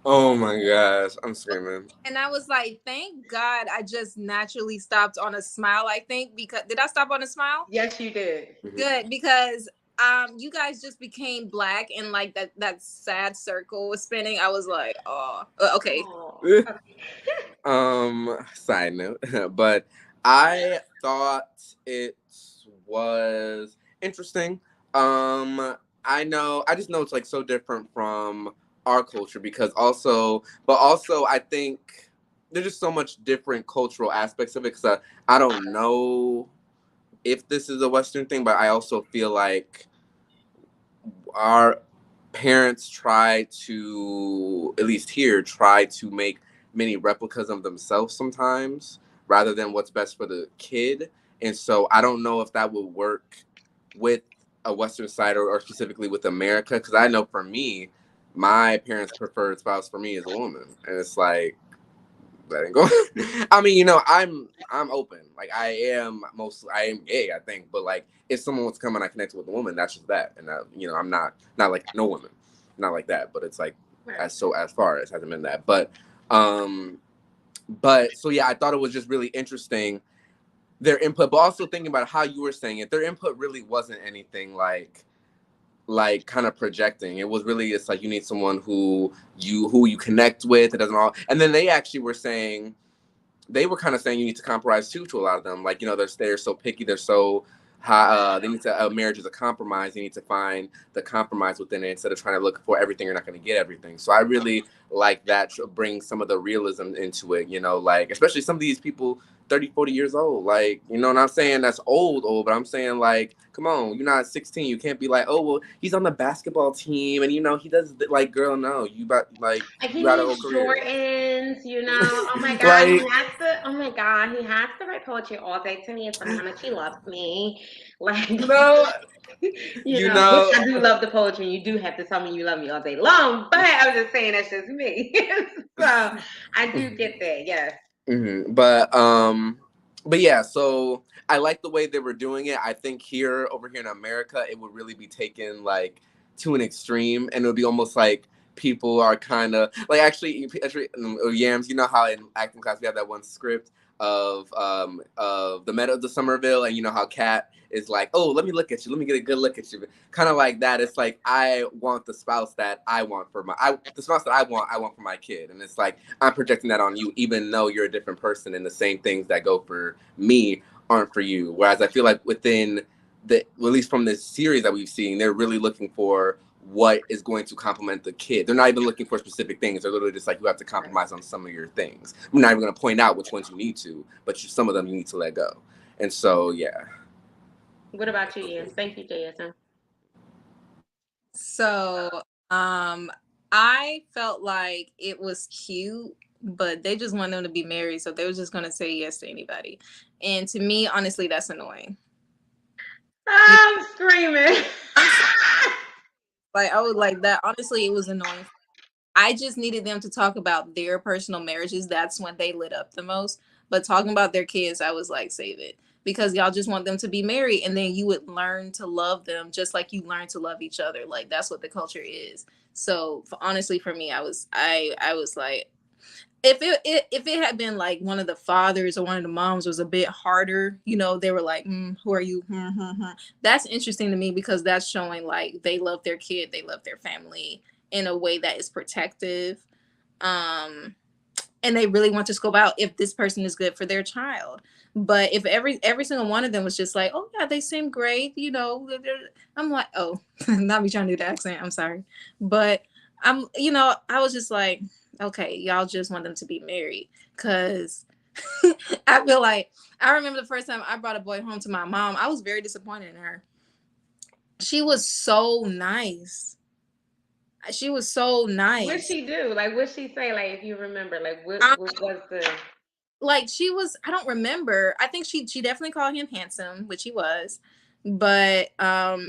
Oh my gosh, I'm screaming. And I was like, thank God I just naturally stopped on a smile, I think, because did I stop on a smile? Yes, you did. Good, because you guys just became black and like that sad circle was spinning. I was like, oh, okay. Oh. Side note, but I thought it was interesting. I just know it's like so different from our culture because also I think there's just so much different cultural aspects of it because I don't know if this is a Western thing, but I also feel like our parents try to, at least here, try to make many replicas of themselves sometimes rather than what's best for the kid. And so I don't know if that would work with a Western side or specifically with America. Because I know for me, my parents' preferred spouse for me is a woman. And it's like, that ain't go. I mean, I'm open. Like I am gay, I think. But like, if someone wants to come and I connect with a woman, that's just that. And I'm not like no woman, not like that. But it's like as far as hasn't been that. But so yeah, I thought it was just really interesting their input, but also thinking about how you were saying it, their input really wasn't anything like kind of projecting. It was really, it's like you need someone who you connect with. It doesn't all. And then they actually were saying, they were kind of saying you need to compromise too to a lot of them. Like they're so picky. They're so high. They need to marriage is a compromise. You need to find the compromise within it instead of trying to look for everything. You're not going to get everything. So I really like that to bring some of the realism into it. Like especially some of these people 30, 40 years old. Like, and I'm saying that's old, but I'm saying like, come on, you're not 16. You can't be like, oh, well, he's on the basketball team and, he does like, girl, no, you He got a whole needs career. Jordans, Oh my God, Like, he has to. Oh my God, he has to write poetry all day to me and tell me how much he loves me. Like, no, which I do love the poetry. You do have to tell me you love me all day long, but I'm just saying that's just me. So I do get that, yes. Mm-hmm. But yeah, so I like the way they were doing it. I think over here in America, it would really be taken like to an extreme, and it would be almost like people are kind of like actually Yams. You know how in acting class we have that one script of the Meadow of the Somerville, and you know how Kat is like, oh, let me look at you, let me get a good look at you, kind of like that. It's like I want the spouse that I want for the spouse that I want for my kid, and it's like I'm projecting that on you, even though you're a different person, and the same things that go for me aren't for you. Whereas I feel like within at least from this series that we've seen, they're really looking for what is going to complement the kid. They're not even looking for specific things. They're literally just like, you have to compromise on some of your things. I'm not even going to point out which ones you need to, but some of them you need to let go. And so, yeah. What about you, Ian? Thank you, JSM. So, I felt like it was cute, but they just want them to be married, so they were just gonna say yes to anybody. And to me, honestly, that's annoying. I'm screaming. Like I would like that. Honestly, it was annoying. I just needed them to talk about their personal marriages. That's when they lit up the most. But talking about their kids, I was like, save it. Because y'all just want them to be married, and then you would learn to love them just like you learn to love each other. Like that's what the culture is. So honestly, for me, I was like, if it had been like one of the fathers or one of the moms was a bit harder, you know, they were like, who are you? That's interesting to me because that's showing like they love their kid, they love their family in a way that is protective. And they really want to scope out if this person is good for their child. But if every single one of them was just like, oh yeah, they seem great, you know, I'm like, oh, not me trying to do the accent. I'm sorry, but you know, I was just like, okay, y'all just want them to be married, because I feel like I remember the first time I brought a boy home to my mom, I was very disappointed in her. She was so nice. She was so nice. What'd she do? Like, what'd she say? Like, if you remember, like, what was the? Like, she was, I don't remember. I think she definitely called him handsome, which he was. But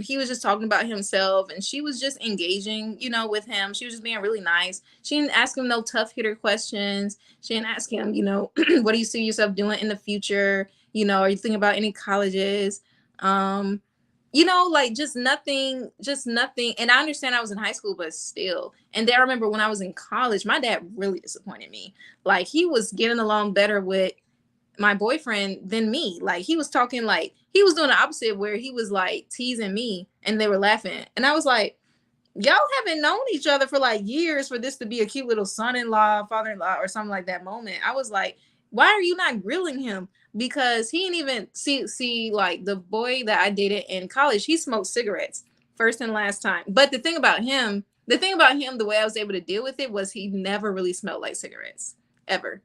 he was just talking about himself, and she was just engaging, you know, with him. She was just being really nice. She didn't ask him no tough hitter questions. She didn't ask him, you know, what do you see yourself doing in the future? You know, are you thinking about any colleges? You know, like just nothing, just nothing. And I understand I was in high school, but still. And then I remember when I was in college, my dad really disappointed me. Like, he was getting along better with my boyfriend than me. Like, he was talking, like he was doing the opposite, where he was like teasing me and they were laughing. And I was like, y'all haven't known each other for like years for this to be a cute little son-in-law, father-in-law, or something like that moment. I was like, why are you not grilling him? Because he didn't even see like the boy that I dated in college, he smoked cigarettes first and last time. But the way I was able to deal with it was he never really smelled like cigarettes ever.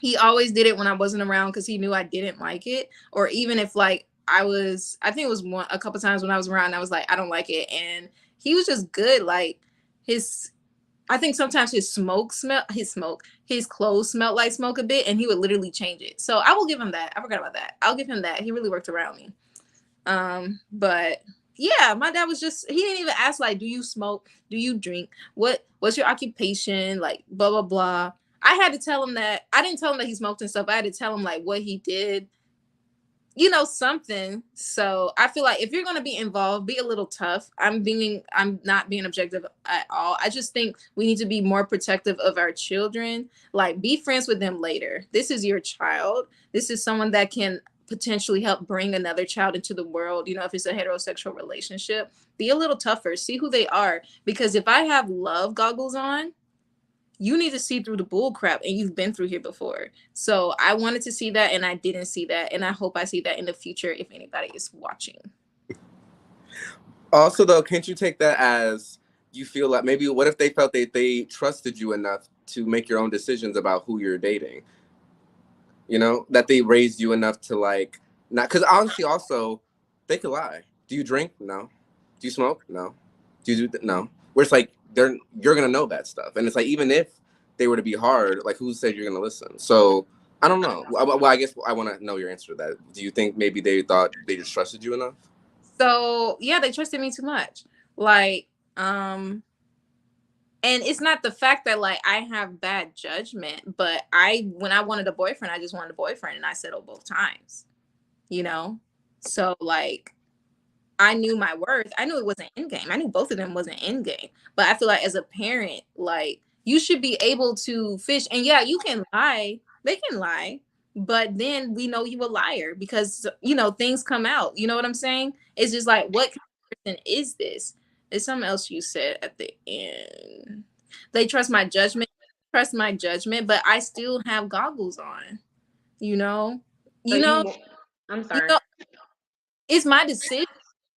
He always did it when I wasn't around because he knew I didn't like it. Or even if like I think it was a couple times when I was around, I was like, I don't like it. And he was just good. Like, his, I think sometimes his clothes smelled like smoke a bit, and he would literally change it. So I will give him that. I forgot about that. I'll give him that. He really worked around me. But yeah, my dad was just, he didn't even ask like, do you smoke? Do you drink? What's your occupation? Like, blah, blah, blah. I had to tell him that. I didn't tell him that he smoked and stuff. I had to tell him like what he did, you know, something. So I feel like if you're going to be involved, be a little tough. I'm not being objective at all. I just think we need to be more protective of our children. Like, be friends with them later. This is your child. This is someone that can potentially help bring another child into the world. You know, if it's a heterosexual relationship, be a little tougher, see who they are. Because if I have love goggles on, you need to see through the bull crap, and you've been through here before. So I wanted to see that, and I didn't see that, and I hope I see that in the future if anybody is watching. Also, though, can't you take that as you feel like maybe what if they felt they trusted you enough to make your own decisions about who you're dating? You know, that they raised you enough to like not, because honestly, also they could lie. Do you drink? No. Do you smoke? No. Do you do no? Where it's like you're gonna know that stuff, and it's like even if they were to be hard, like who said you're gonna listen? So I don't know. Well, I guess I want to know your answer to that. Do you think maybe they thought they just trusted you enough? So yeah, they trusted me too much. Like, and it's not the fact that like I have bad judgment, but when I wanted a boyfriend, I just wanted a boyfriend, and I settled both times. You know, so like, I knew my worth. I knew it wasn't end game. I knew both of them wasn't end game. But I feel like as a parent, like, you should be able to fish. And yeah, you can lie. They can lie. But then we know you a liar because, you know, things come out. You know what I'm saying? It's just like, what kind of person is this? There's something else you said at the end. They trust my judgment. Trust my judgment, but I still have goggles on. You know? So You know, I'm you sorry. know, it's my decision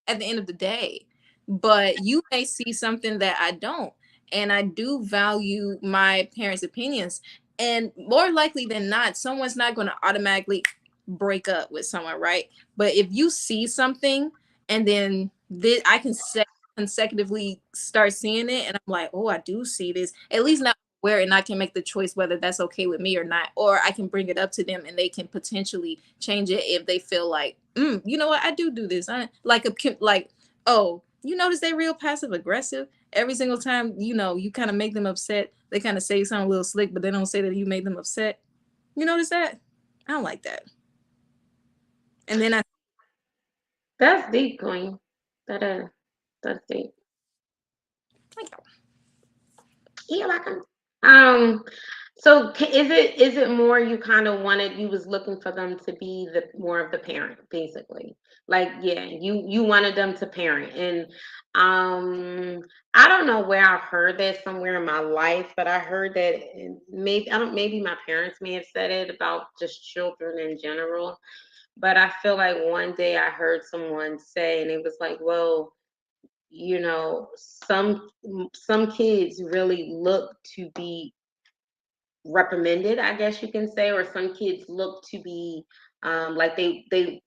at the end of the day. But you may see something that I don't. And I do value my parents' opinions. And more likely than not, someone's not going to automatically break up with someone, right? But if you see something and then I can consecutively start seeing it, and I'm like, oh, I do see this. At least now where, and I can make the choice whether that's okay with me or not, or I can bring it up to them and they can potentially change it if they feel like, you know what, I do this. I like, oh, you notice they real passive aggressive. Every single time, you know, you kind of make them upset, they kind of say something a little slick, but they don't say that you made them upset. You notice that? I don't like that. And then That's deep, Queen. That's deep. You're welcome. So is it more you kind of wanted, you was looking for them to be the more of the parent, basically? Like, yeah, you wanted them to parent. And I don't know where I've heard that somewhere in my life, but I heard that maybe, I don't, maybe my parents may have said it about just children in general. But I feel like one day I heard someone say, and it was like, well, you know, some kids really look to be reprimanded, I guess you can say, or some kids look to be like they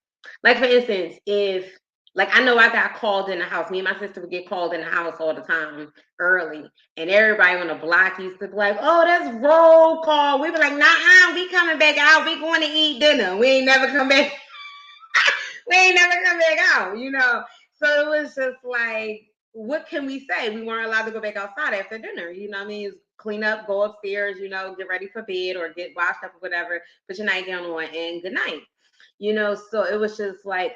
like, for instance, if, like, I know I got called in the house. Me and my sister would get called in the house all the time early, and everybody on the block used to be like, "Oh, that's roll call." We be like, "Nah, we coming back out. We going to eat dinner. We ain't never come back. We ain't never come back out." You know. So it was just like, what can we say? We weren't allowed to go back outside after dinner. You know what I mean? It's clean up, go upstairs, you know, get ready for bed or get washed up or whatever, put your nightgown on, and good night. You know, so it was just like,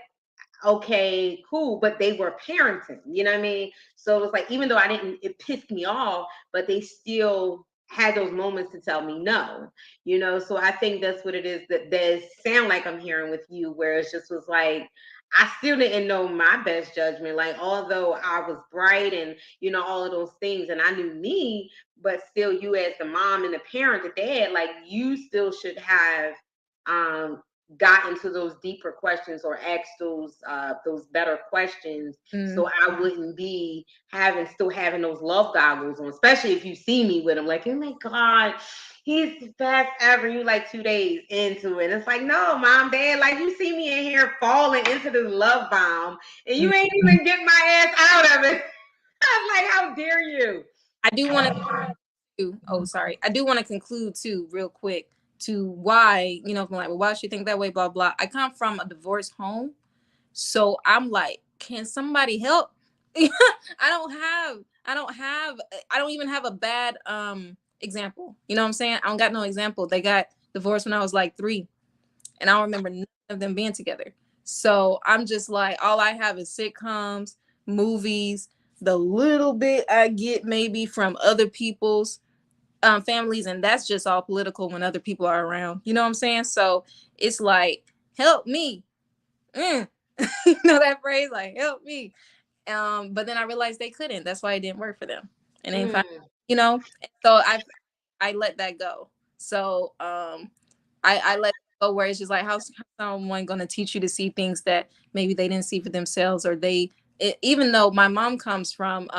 okay, cool, but they were parenting, you know what I mean? So it was like, even though I didn't, it pissed me off, but they still had those moments to tell me no, you know? So I think that's what it is that sound like I'm hearing with you, where it just was like, I still didn't know my best judgment. Like, although I was bright and, you know, all of those things, and I knew me, but still, you as the mom and the parent, the dad, like, you still should have um got into those deeper questions or asked those better questions, so I wouldn't be still having those love goggles on, especially if you see me with him, like, oh my god, he's the best ever. You like 2 days into it. It's like, no, mom, dad, like, you see me in here falling into this love bomb and you ain't even get my ass out of it. I'm like, how dare you? I do want to. Oh, sorry. I do want to conclude too, real quick, to why, you know, I'm like, well, why should you think that way? Blah blah. I come from a divorced home, so I'm like, can somebody help? I don't even have a bad example. You know what I'm saying? I don't got no example. They got divorced when I was like 3, and I don't remember none of them being together. So I'm just like, all I have is sitcoms, movies, the little bit I get maybe from other people's families, and that's just all political when other people are around. You know what I'm saying? So it's like, help me. You know that phrase, like, help me. But then I realized they couldn't. That's why it didn't work for them. And then, you know, so I let that go. So I let it go, where it's just like, how's someone going to teach you to see things that maybe they didn't see for themselves, or even though my mom comes from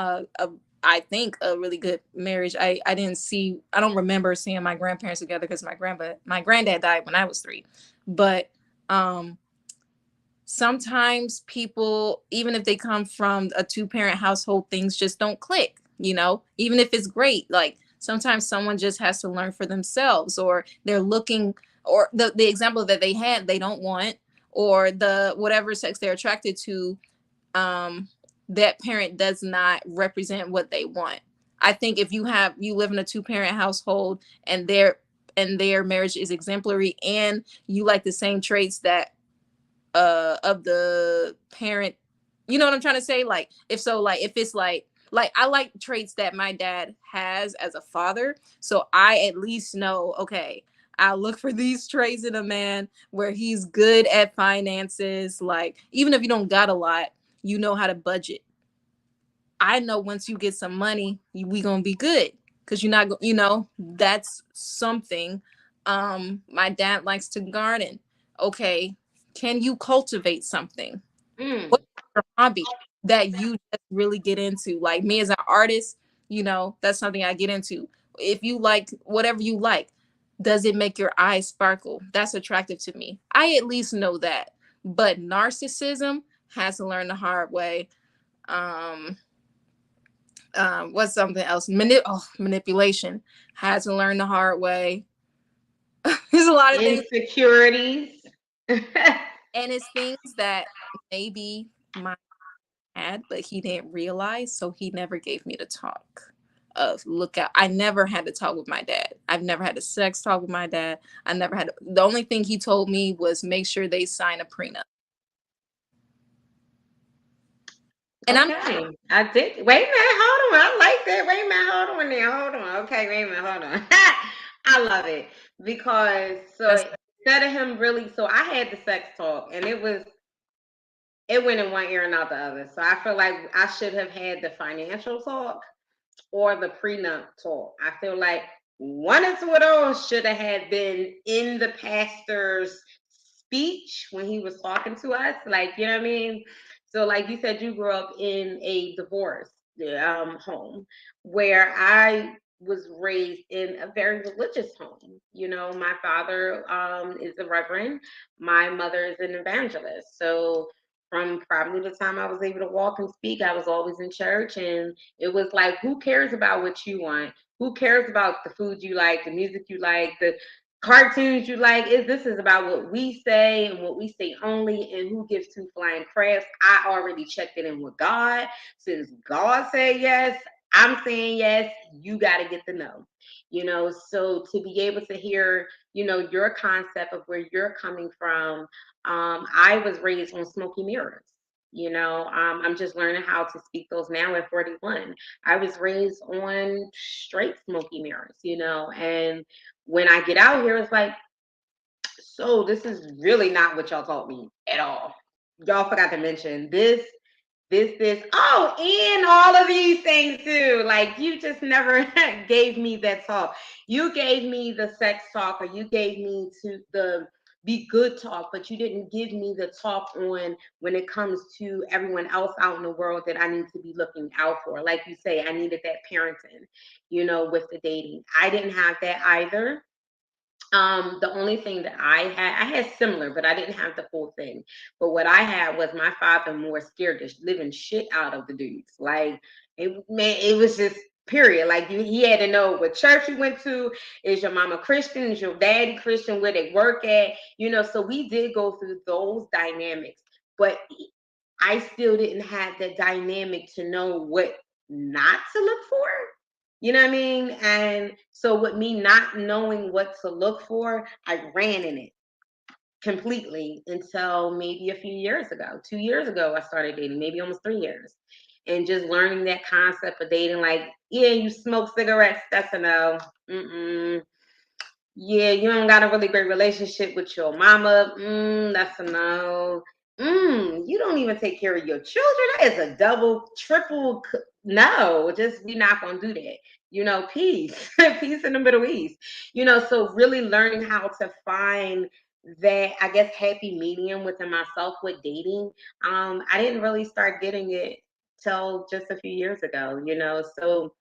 I think a really good marriage. I don't remember seeing my grandparents together because my granddad died when I was 3. But sometimes people, even if they come from a 2-parent household, things just don't click, you know, even if it's great. Like, sometimes someone just has to learn for themselves, or they're looking, or the example that they had, they don't want, or the whatever sex they're attracted to, that parent does not represent what they want. I think if you live in a 2-parent household, and their marriage is exemplary, and you like the same traits that of the parent, you know what I'm trying to say? Like, if it's like I like traits that my dad has as a father, so I at least know, okay, I look for these traits in a man, where he's good at finances. Like, even if you don't got a lot, you know how to budget. I know once you get some money, we gonna be good, because you're not, you know, that's something. My dad likes to garden. Okay, can you cultivate something? What's your hobby that you just really get into? Like me as an artist, you know, that's something I get into. If you like whatever you like, does it make your eyes sparkle? That's attractive to me. I at least know that. But narcissism has to learn the hard way. Um, what's something else? Manipulation has to learn the hard way. There's a lot of things. Insecurities. And it's things that maybe my dad, but he didn't realize, so he never gave me the talk of, look out. I never had to talk with my dad. I've never had a sex talk with my dad. I never had the only thing he told me was make sure they sign a prenup. And Okay, I did. Wait a minute, hold on. I like that. Wait a minute, hold on there. Hold on. Okay, wait a minute, hold on. I love it because That's instead of him really, so I had the sex talk and it went in one ear and out the other. So I feel like I should have had the financial talk or the prenup talk. I feel like one or two of those should have had been in the pastor's speech when he was talking to us. Like, you know what I mean? So, like you said, you grew up in a divorce home where I was raised in a very religious home. You know, my father is a reverend, my mother is an evangelist. So, from probably the time I was able to walk and speak, I was always in church. And it was like, who cares about what you want? Who cares about the food you like, the music you like, the cartoons you like? This is about what we say and what we say only, and who gives two flying crabs. I already checked it in with God. Since God said yes, I'm saying yes. You got to get the no. You know, so to be able to hear, you know, your concept of where you're coming from, I was raised on smoky mirrors. You know, I'm just learning how to speak those now at 41. I was raised on straight smoky mirrors, you know, and when I get out here, it's like, so this is really not what y'all taught me at all. Y'all forgot to mention this, oh, and all of these things too. Like, you just never gave me that talk. You gave me the sex talk, or you gave me to the be good talk, but you didn't give me the talk on when it comes to everyone else out in the world that I need to be looking out for. Like you say, I needed that parenting, you know, with the dating. I didn't have that either. The only thing that I had similar, but I didn't have the full thing. But what I had was my father more scared the living shit out of the dudes. Like, it was just period. Like, he had to know what church you went to. Is your mama Christian? Is your daddy Christian? Where they work at? You know, so we did go through those dynamics, but I still didn't have the dynamic to know what not to look for. You know what I mean? And so with me not knowing what to look for, I ran in it completely until maybe a few years ago. 2 years ago, I started dating, maybe almost 3 years. And just learning that concept of dating, like, yeah, you smoke cigarettes, that's a no. Mm-mm. Yeah, you don't got a really great relationship with your mama. That's a no. You don't even take care of your children. That is a double, triple no. Just we're not gonna do that. You know, peace, peace in the Middle East. You know, so really learning how to find that, I guess, happy medium within myself with dating. I didn't really start getting it till just a few years ago. You know, so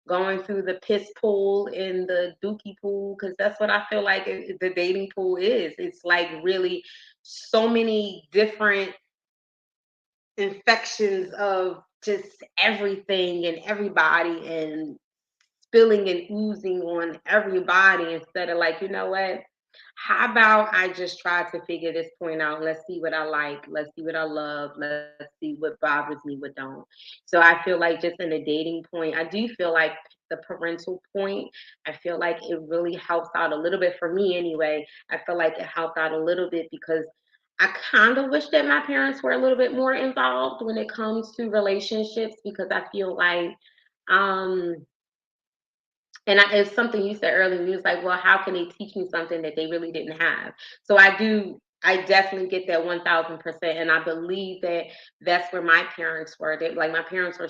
going through the piss pool in the dookie pool, because that's what I feel like the dating pool is. It's like really so many different infections of just everything and everybody, and spilling and oozing on everybody, instead of like, you know what? How about I just try to figure this point out? Let's see what I like. Let's see what I love. Let's see what bothers me, what don't. So I feel like just in the dating point, I do feel like the parental point, I feel like it really helps out a little bit for me anyway. I feel like it helped out a little bit because I kind of wish that my parents were a little bit more involved when it comes to relationships, because I feel like um it's something you said earlier. You was like, well, how can they teach me something that they really didn't have? So I definitely get that 1000%. And I believe that that's where my parents were. Like, my parents were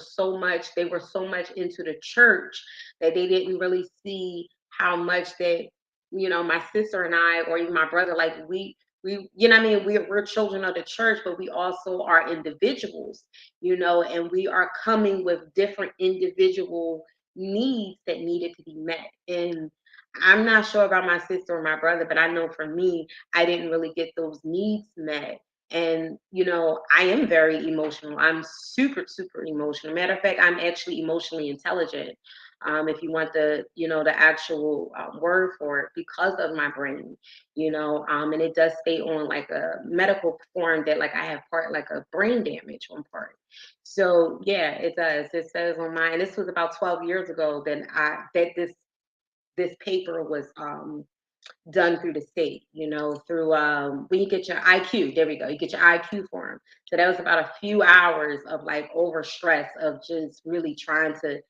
they were so much into the church that they didn't really see how much that, you know, my sister and I, or even my brother, like you know what I mean? We're children of the church, but we also are individuals, you know, and we are coming with different individual needs that needed to be met. And I'm not sure about my sister or my brother, but I know for me, I didn't really get those needs met. And, you know, I am very emotional. I'm super, super emotional. Matter of fact, I'm actually emotionally intelligent. If you want the, you know, the actual word for it, because of my brain, you know, and it does stay on like a medical form that, like, I have part like a brain damage on part. So yeah, it does. It says on mine. This was about 12 years ago that this paper was done through the state, you know, through when you get your IQ, there we go, you get your IQ form. So that was about a few hours of like over stress of just really trying to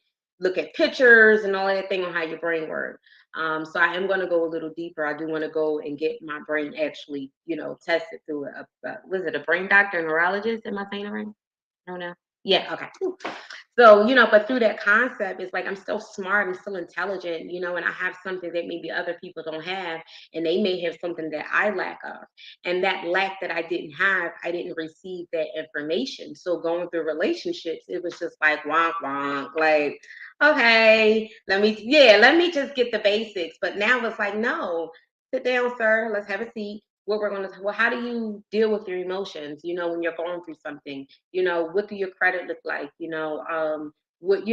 look at pictures and all that thing on how your brain works. So I am going to go a little deeper. I do want to go and get my brain actually, tested through was it a brain doctor, neurologist? Am I saying it right? I don't know. Yeah, okay. So, but through that concept, it's like I'm still smart, I'm still intelligent, and I have something that maybe other people don't have, and they may have something that I lack of. And that lack that I didn't have, I didn't receive that information. So going through relationships, it was just like wonk wonk, like, okay, let me just get the basics. But now it's like, no, sit down, sir, let's have a seat. Well, how do you deal with your emotions, when you're going through something? What do your credit look like? What,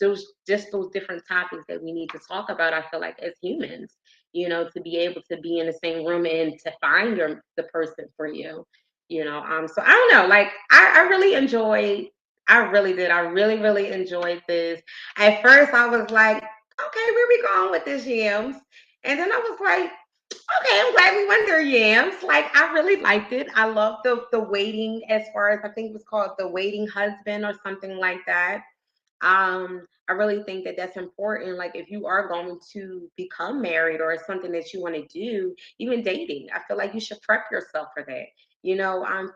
those different topics that we need to talk about, I feel like, as humans, to be able to be in the same room and to find the person for you. So I don't know, like I really enjoyed, I really did. I really, really enjoyed this. At first I was like, okay, where we going with this, Yams? And then I was like, okay, I'm glad we went there, Yams. Like, I really liked it. I love the waiting, as far as, I think it was called The Waiting Husband or something like that. I really think that that's important. Like, if you are going to become married or it's something that you want to do, even dating, I feel like you should prep yourself for that.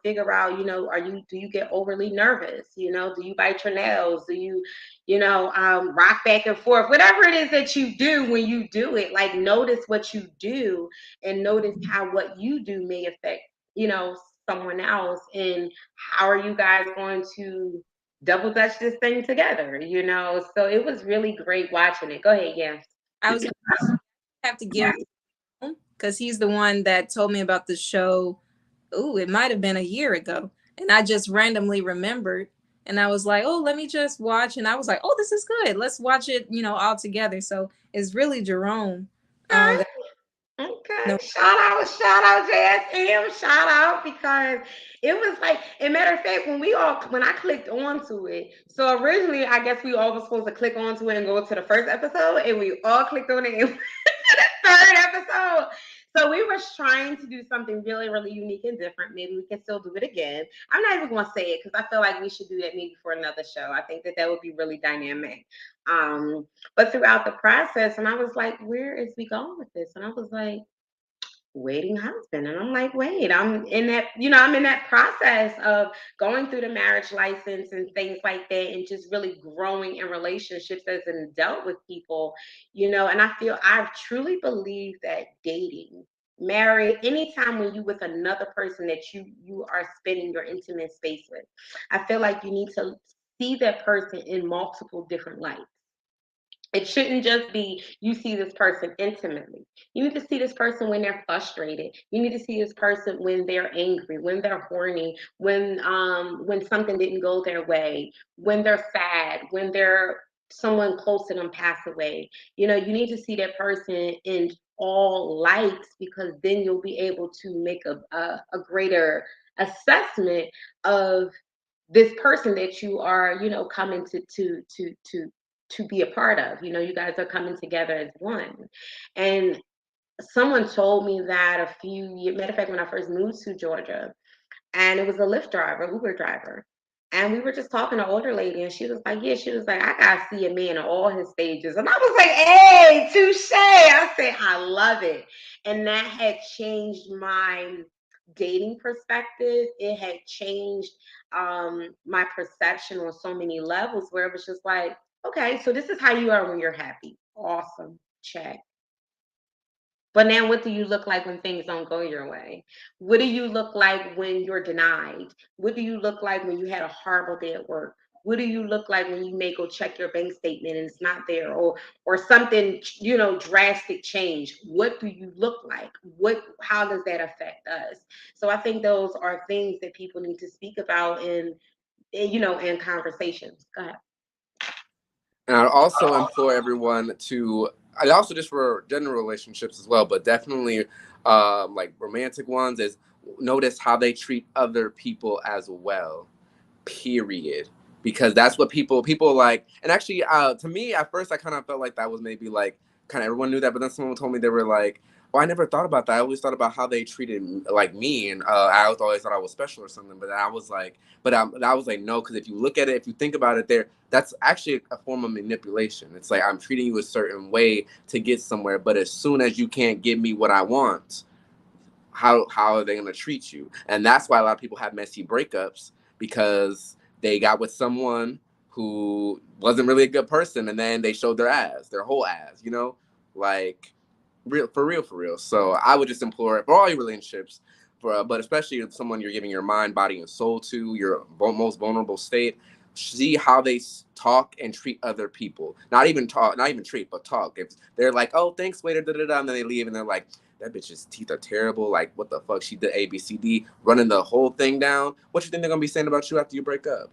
Figure out, do you get overly nervous? Do you bite your nails? Do you, rock back and forth? Whatever it is that you do when you do it, like, notice what you do and notice how what you do may affect, someone else. And how are you guys going to double dutch this thing together, So it was really great watching it. Go ahead, yes. I was gonna have to give because he's the one that told me about the show. Ooh, it might have been a year ago, and I just randomly remembered, and I was like, oh, let me just watch, and I was like, oh, this is good. Let's watch it, all together. So it's really Jerome. Okay. No, Okay. Shout out, JSM, shout out, because it was like, a matter of fact, when I clicked onto it, so originally I guess we all were supposed to click onto it and go to the first episode, and we all clicked on it and went to the third episode. So we were trying to do something really, really unique and different. Maybe we can still do it again. I'm not even going to say it because I feel like we should do that maybe for another show. I think that would be really dynamic. But throughout the process, and I was like, where is we going with this? And I was like, waiting husband. And I'm like, wait, I'm in that process of going through the marriage license and things like that, and just really growing in relationships as an adult with people, and I truly believe that dating, married, anytime when you with another person that you are spending your intimate space with, I feel like you need to see that person in multiple different lights. It shouldn't just be you see this person intimately. You need to see this person when they're frustrated. You need to see this person when they're angry, when they're horny, when something didn't go their way, when they're sad, when they're someone close to them pass away. You need to see that person in all lights, because then you'll be able to make a greater assessment of this person that you are, coming to be a part of. You guys are coming together as one. And someone told me that a few years, matter of fact, when I first moved to Georgia, and it was a Lyft driver, Uber driver. And we were just talking to an older lady, and she was like, yeah, she was like, I gotta see a man in all his stages. And I was like, hey, touche. I said, I love it. And that had changed my dating perspective. It had changed my perception on so many levels, where it was just like, okay, so this is how you are when you're happy. Awesome. Check. But now, what do you look like when things don't go your way? What do you look like when you're denied? What do you look like when you had a horrible day at work? What do you look like when you may go check your bank statement and it's not there, or something, drastic change? What do you look like? How does that affect us? So I think those are things that people need to speak about in conversations. Go ahead. And I'd also implore everyone to, I also just for general relationships as well, but definitely like romantic ones, is notice how they treat other people as well, period. Because that's what people like. And actually, to me, at first, I kind of felt like that was maybe like, kind of everyone knew that, but then someone told me they were like, Well, I never thought about that. I always thought about how they treated like me, and I always thought I was special or something. But I was like, I was like, no, because if you look at it, if you think about it, that's actually a form of manipulation. It's like I'm treating you a certain way to get somewhere, but as soon as you can't give me what I want, how are they going to treat you? And that's why a lot of people have messy breakups, because they got with someone who wasn't really a good person, and then they showed their whole ass, like for real. So I would just implore for all your relationships, but especially if someone you're giving your mind, body, and soul to, your most vulnerable state, see how they talk and treat other people. Not even treat, but talk. If they're like, oh, thanks, waiter, da da da, and then they leave, and they're like, that bitch's teeth are terrible. Like, what the fuck? She did A, B, C, D, running the whole thing down. What you think they're gonna be saying about you after you break up?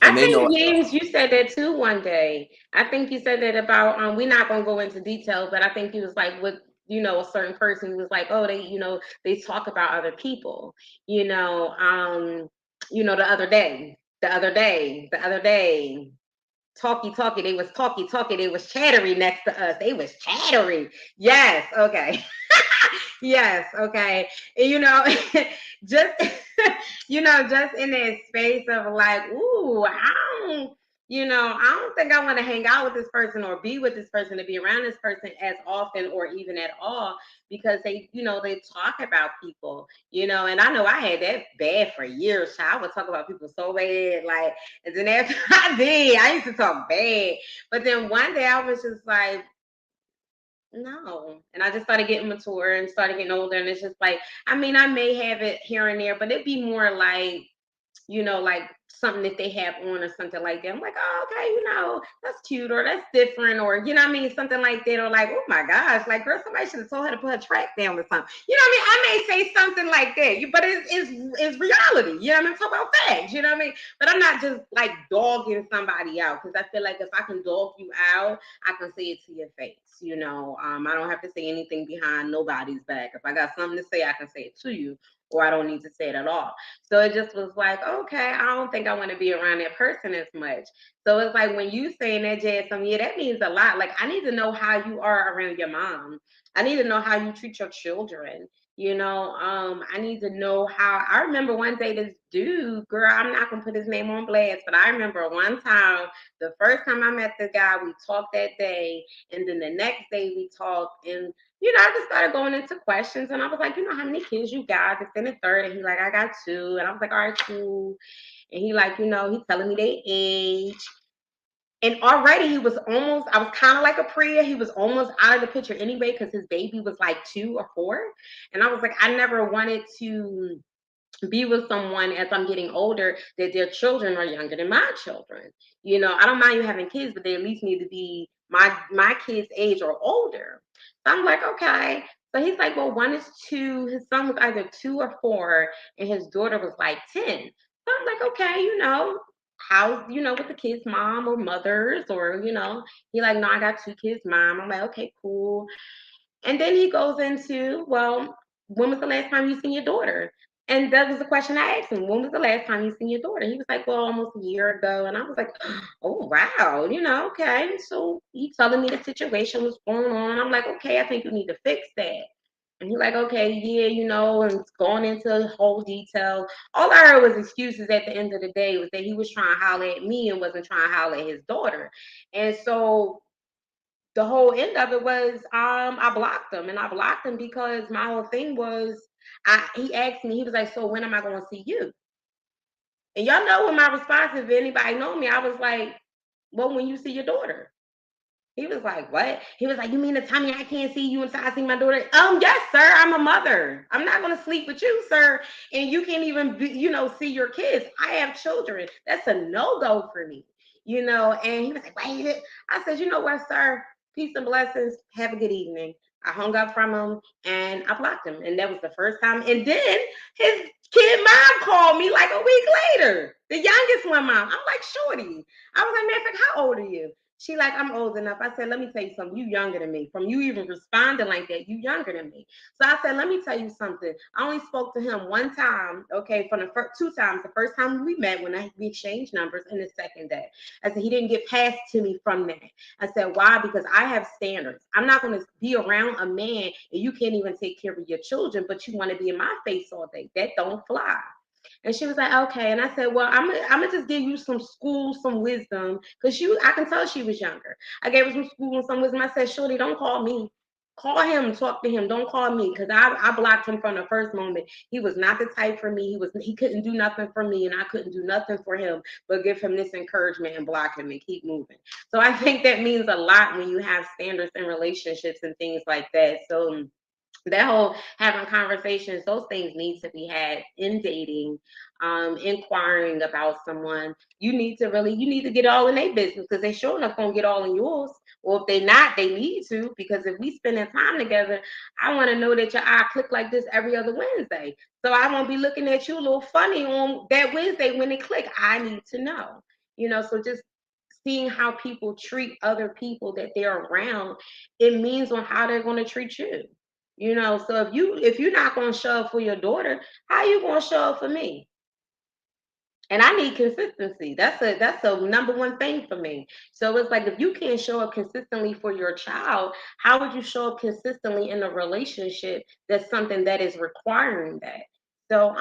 I And they think know. James, you said that too one day. I think you said that about we're not gonna go into details, but I think he was like with a certain person was like, oh, they talk about other people, you know, the other day, the other day, talkie, they was talkie, they was chattery next to us. They was chattery. Yes, okay. Yes, okay. And, just just in that space of like, ooh, I don't think I want to hang out with this person or be with this person, to be around this person as often or even at all, because they talk about people, and I know I had that bad for years. I would talk about people so bad, like, and then after I used to talk bad. But then one day I was just like, no. And I just started getting mature and started getting older. And it's just like, I mean, I may have it here and there, but it'd be more like, like something that they have on or something like that. I'm like, oh, okay, that's cute or that's different or, I mean, something like that. Or like, oh my gosh, like, girl, somebody should have told her to put her track down or something. You know what I mean? I may say something like that, but it's reality. You know what I mean? Talk about facts, you know what I mean? But I'm not just like dogging somebody out, because I feel like if I can dog you out, I can say it to your face. I don't have to say anything behind nobody's back. If I got something to say, I can say it to you, or I don't need to say it at all. So it just was like, okay, I don't think I want to be around that person as much. So it's like when you saying that, Jazz, yeah, that means a lot. Like, I need to know how you are around your mom. I need to know how you treat your children. I need to know how. I remember one day this dude, girl, I'm not gonna put his name on blast, but I remember one time, the first time I met the guy, we talked that day, and then the next day we talked, and I just started going into questions, and I was like, how many kids you got? It's in the third, and he like, I got two, and I was like, all right, cool. And he like, he's telling me their age. And already he was almost, I was kind of like a Priya. He was almost out of the picture anyway, because his baby was like 2 or 4. And I was like, I never wanted to be with someone as I'm getting older that their children are younger than my children. I don't mind you having kids, but they at least need to be my kids' age or older. So I'm like, okay. So he's like, well, one is 2. His son was either 2 or 4, and his daughter was like 10. So I'm like, okay, how's with the kids' mom or mothers, or he like, no, I got 2 kids' mom. I'm like, okay, cool. And then he goes into, well, when was the last time you seen your daughter? And that was the question I asked him. When was the last time you seen your daughter? He was like, well, almost a year ago. And I was like, oh, wow, okay. So he telling me the situation was going on. I'm like, okay, I think you need to fix that. And he's like, okay, yeah, and it's going into whole detail. All I heard was excuses at the end of the day, was that he was trying to holler at me and wasn't trying to holler at his daughter. And so the whole end of it was I blocked him, and I blocked him because my whole thing was he asked me, he was like, so when am I going to see you? And y'all know what my response, if anybody know me, I was like, well, when you see your daughter. He was like, what? He was like, you mean to tell me I can't see you until I see my daughter? Yes, sir. I'm a mother. I'm not going to sleep with you, sir. And you can't even, see your kids. I have children. That's a no-go for me, And he was like, wait. I said, you know what, sir? Peace and blessings. Have a good evening. I hung up from him and I blocked him. And that was the first time. And then his kid mom called me like a week later. The youngest one mom. I'm like, shorty. I was like, man, how old are you? She like, I'm old enough. I said, let me tell you something. You younger than me. From you even responding like that, you younger than me. So I said, let me tell you something. I only spoke to him one time, okay, from the first 2 times. The first time we met when we exchanged numbers, and the second day. I said, he didn't get passed to me from that. I said, why? Because I have standards. I'm not going to be around a man and you can't even take care of your children, but you want to be in my face all day. That don't fly. And she was like, okay. And I said, well, I'm gonna just give you some school, some wisdom, because I can tell she was younger. I gave her some school and some wisdom. I said, Shorty, don't call me. Call him, talk to him. Don't call me, because I blocked him from the first moment. He was not the type for me. He couldn't do nothing for me, and I couldn't do nothing for him but give him this encouragement and block him and keep moving. So I think that means a lot when you have standards in relationships and things like that. So that whole having conversations, those things need to be had in dating, inquiring about someone. You need to get all in their business, because they sure enough gonna get all in yours. Or if they not, they need to, because if we spending time together, I want to know that your eye click like this every other Wednesday. So I won't be looking at you a little funny on that Wednesday when it click. I need to know. So just seeing how people treat other people that they're around, it means on how they're going to treat you. So if you're not going to show up for your daughter, how you going to show up for me? And I need consistency. That's a number one thing for me. So it's like, if you can't show up consistently for your child, how would you show up consistently in a relationship that's something that is requiring that? So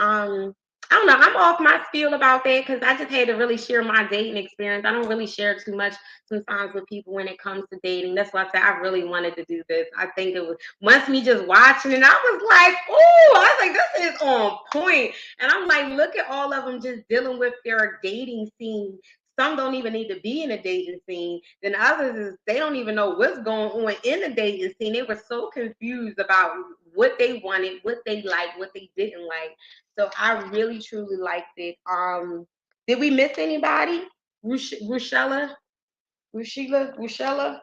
I don't know. I'm off my spiel about that, because I just had to really share my dating experience. I don't really share too much sometimes with people when it comes to dating. That's why I said I really wanted to do this. I think it was once me just watching, and I was like, "Ooh!" I was like, "This is on point." And I'm like, look at all of them just dealing with their dating scene. Some don't even need to be in a dating scene. Then others is they don't even know what's going on in the dating scene. They were so confused about what they wanted, what they liked, what they didn't like. So I really truly liked it. Did we miss anybody? Rushella? Rushella?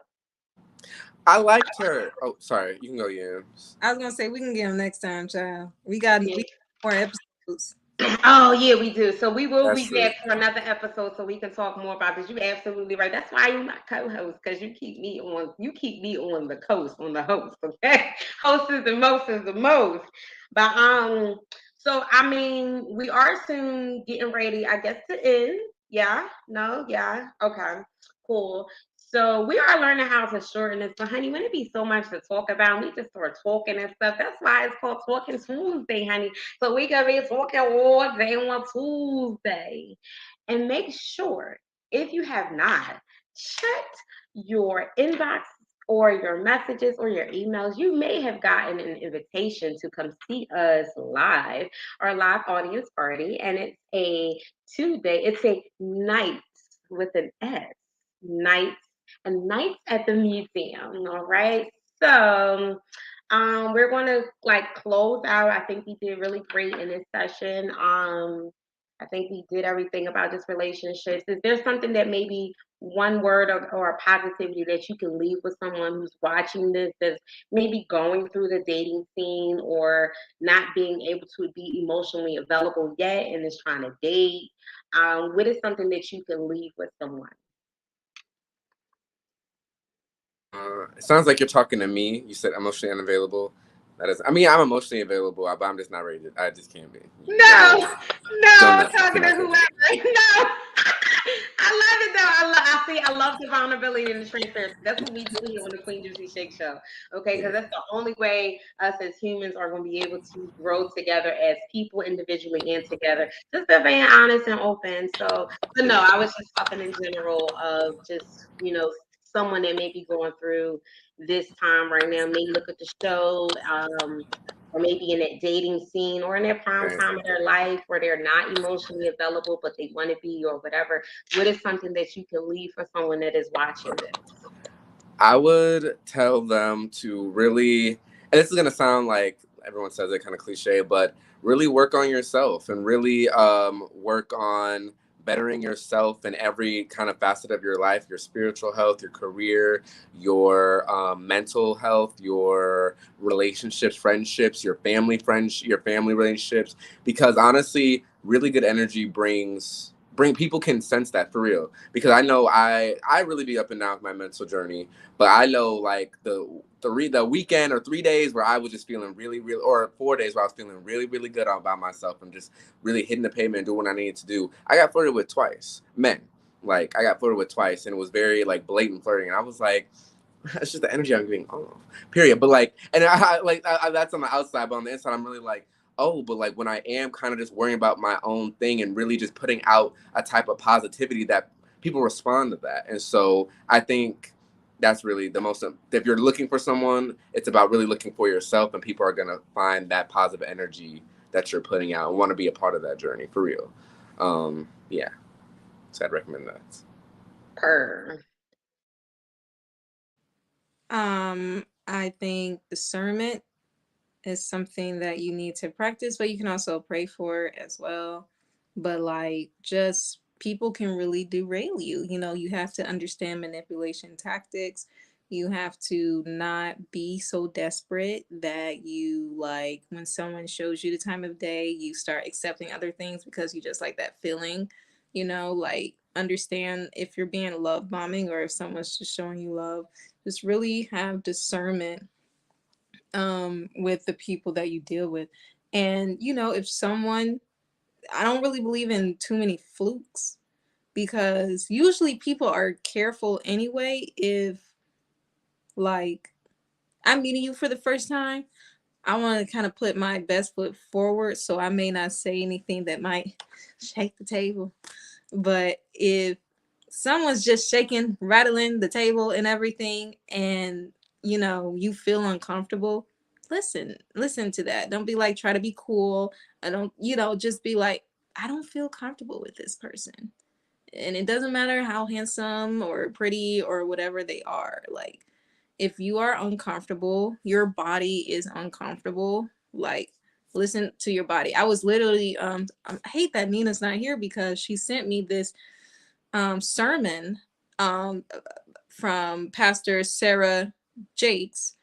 I liked her. Oh, sorry. You can go, Yams. I was gonna say we can get him next time, child. We got more episodes. Oh yeah, we do. So we will That's be true. back for another episode so we can talk more about this. You're absolutely right. That's why you're my co-host, because you keep me on the coast, on the host. Okay. Host is the most is the most. But so I mean, we are soon getting ready, I guess, to end. Yeah, no, yeah, okay, cool. So we are learning how to shorten this. But honey, wouldn't it be so much to talk about? We just start talking and stuff. That's why it's called Talking Tuesday, honey. So we can be talking all day on Tuesday. And make sure, if you have not checked your inbox or your messages or your emails, you may have gotten an invitation to come see us live, our live audience party. And it's a 2-day, it's a night with an S, night and nights at the museum. All right. So we're going to like close out. I think we did really great in this session. I think we did everything about this relationships. Is there something that maybe one word or a positivity that you can leave with someone who's watching this, that's maybe going through the dating scene or not being able to be emotionally available yet and is trying to date? What is something that you can leave with someone? It sounds like you're talking to me. You said emotionally unavailable. That is, I mean, I'm emotionally available, but I'm just not ready. I just can't be. No, no, Don't I'm talking to whoever. No, I love it though. I love the vulnerability and the transparency. That's what we do here on the Queen Juicy Shake Show. Okay, because that's the only way us as humans are going to be able to grow together as people, individually and together. Just by being honest and open. So, but no, I was just talking in general of just someone that may be going through this time right now may look at the show. Or maybe in that dating scene or in their prime time of their life where they're not emotionally available, but they want to be or whatever. What is something that you can leave for someone that is watching this? I would tell them to really, and this is going to sound like everyone says it kind of cliche, but really work on yourself and really work on bettering yourself in every kind of facet of your life, your spiritual health, your career, your mental health, your relationships, friendships, your family relationships, because honestly, really good energy brings people can sense that for real, because I know I really be up and down with my mental journey, but I know like the weekend or 3 days where I was just feeling really, or 4 days where I was feeling really good about myself and just really hitting the pavement and doing what I needed to do. I got flirted with twice, men. Like I got flirted with twice, and it was very like blatant flirting, and I was like, it's just the energy I'm giving off. Period. But like, and that's on the outside, but on the inside, I'm really like, oh, but like when I am kind of just worrying about my own thing and really just putting out a type of positivity that people respond to that. And so I think that's really the most, if you're looking for someone, it's about really looking for yourself, and people are going to find that positive energy that you're putting out and want to be a part of that journey for real. Yeah. So I'd recommend that. Per. I think discernment is something that you need to practice, but you can also pray for it as well. But like, just people can really derail you. You know, you have to understand manipulation tactics. You have to not be so desperate that you, like, when someone shows you the time of day, you start accepting other things because you just like that feeling. You know, like, understand if you're being love bombing or if someone's just showing you love. Just really have discernment with the people that you deal with. And you know, if someone, I don't really believe in too many flukes, because usually people are careful anyway. If, like, I'm meeting you for the first time, I want to kind of put my best foot forward, so I may not say anything that might shake the table. But if someone's just shaking, rattling the table and everything, and you know, you feel uncomfortable, listen to that. Don't be like, try to be cool. I don't, you know, just be like, I don't feel comfortable with this person. And it doesn't matter how handsome or pretty or whatever they are. Like, if you are uncomfortable, your body is uncomfortable. Like, listen to your body. I was literally I hate that Nina's not here, because she sent me this sermon um from Pastor Sarah Jakes,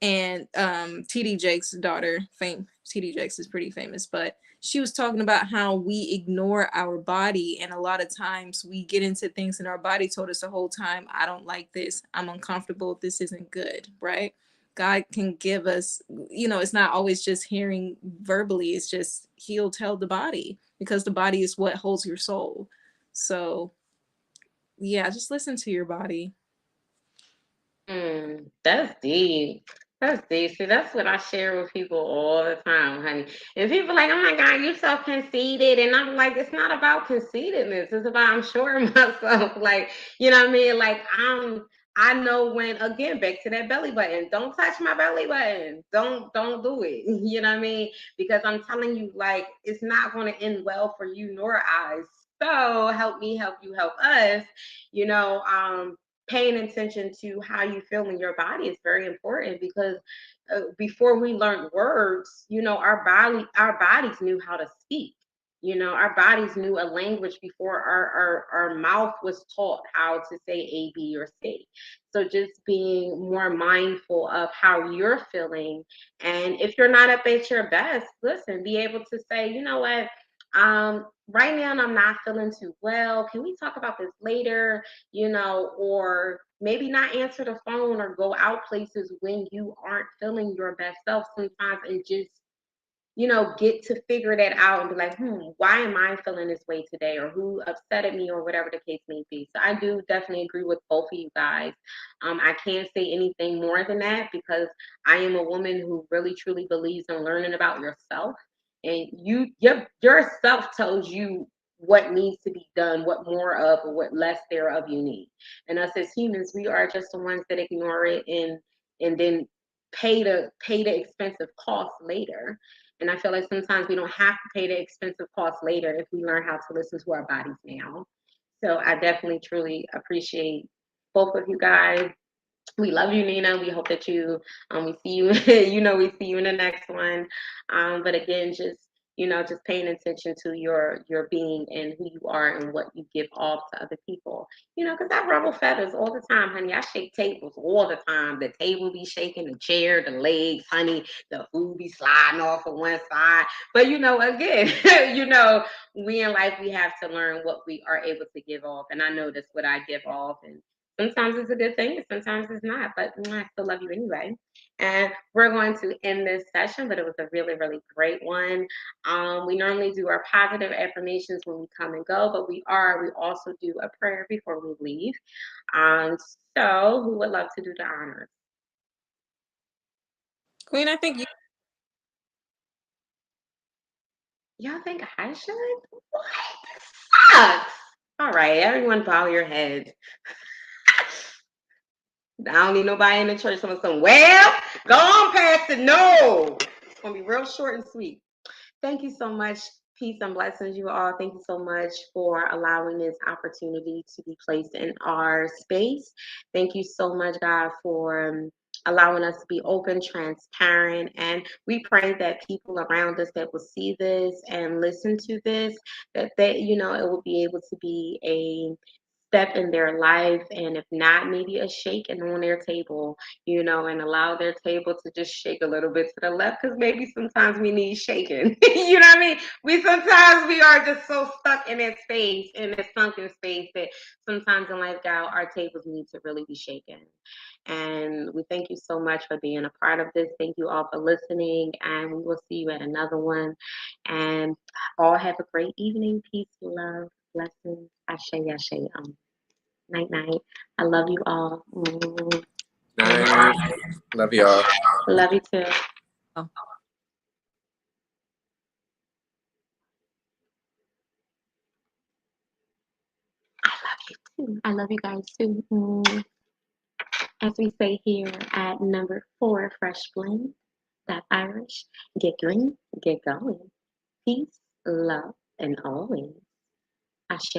and TD Jakes' daughter. TD Jakes is pretty famous, but she was talking about how we ignore our body, and a lot of times we get into things and our body told us the whole time, I don't like this, I'm uncomfortable, this isn't good, right? God can give us, you know, it's not always just hearing verbally, it's just he'll tell the body, because the body is what holds your soul. So yeah, just listen to your body. That's deep. That's deep. See, that's what I share with people all the time, honey. And people like, oh my God, you're so conceited. And I'm like, it's not about conceitedness. It's about I'm sure of myself. Like, you know what I mean? Like I know when, again, back to that belly button. Don't touch my belly button. Don't do it. You know what I mean? Because I'm telling you, like, it's not going to end well for you nor I. So help me, help you, help us. You know, paying attention to how you feel in your body is very important, because before we learned words, you know, our bodies knew how to speak. You know, our bodies knew a language before our mouth was taught how to say A, B, or C. So just being more mindful of how you're feeling. And if you're not up at your best, listen, be able to say, you know what, right now I'm not feeling too well. Can we talk about this later? You know, or maybe not answer the phone or go out places when you aren't feeling your best self sometimes, and just, you know, get to figure that out and be like, why am I feeling this way today? Or who upset me, or whatever the case may be. So I do definitely agree with both of you guys. I can't say anything more than that, because I am a woman who really truly believes in learning about yourself. And yourself tells you what needs to be done, what more of or what less thereof you need. And us as humans, we are just the ones that ignore it, and then pay the expensive cost later. And I feel like sometimes we don't have to pay the expensive cost later if we learn how to listen to our bodies now. So I definitely truly appreciate both of you guys. We love you, Nina. We hope that we see you, we see you in the next one. But again, just, just paying attention to your being and who you are and what you give off to other people. Because I ruffle feathers all the time, honey. I shake tables all the time. The table be shaking, the chair, the legs, honey. The food be sliding off of one side. But again, we in life, we have to learn what we are able to give off. And I know that's what I give off. And sometimes it's a good thing, and sometimes it's not. But I still love you anyway. And we're going to end this session, but it was a really, really great one. We normally do our positive affirmations when we come and go, but we also do a prayer before we leave. So who would love to do the honors? Queen, I think you. Y'all think I should? What? Sucks. All right, everyone bow your head. I don't need nobody in the church saying, well, go on, Pastor. No. It's going to be real short and sweet. Thank you so much. Peace and blessings, you all. Thank you so much for allowing this opportunity to be placed in our space. Thank you so much, God, for allowing us to be open, transparent, and we pray that people around us that will see this and listen to this, that it will be able to be a step in their life, and if not, maybe a shaking on their table, and allow their table to just shake a little bit to the left, because maybe sometimes we need shaking. You know what I mean? We are just so stuck in that space, in that sunken space, that sometimes in life, God, our tables need to really be shaken. And we thank you so much for being a part of this. Thank you all for listening, and we will see you at another one. And all have a great evening. Peace, love, blessings. Ashe, ashe. Night, night. I love you all. Night. Love y'all. Love you too. Oh. I love you too. I love you guys too. As we say here at number 4, Fresh Blend, that Irish, get green, get going. Peace, love, and always. Ashe.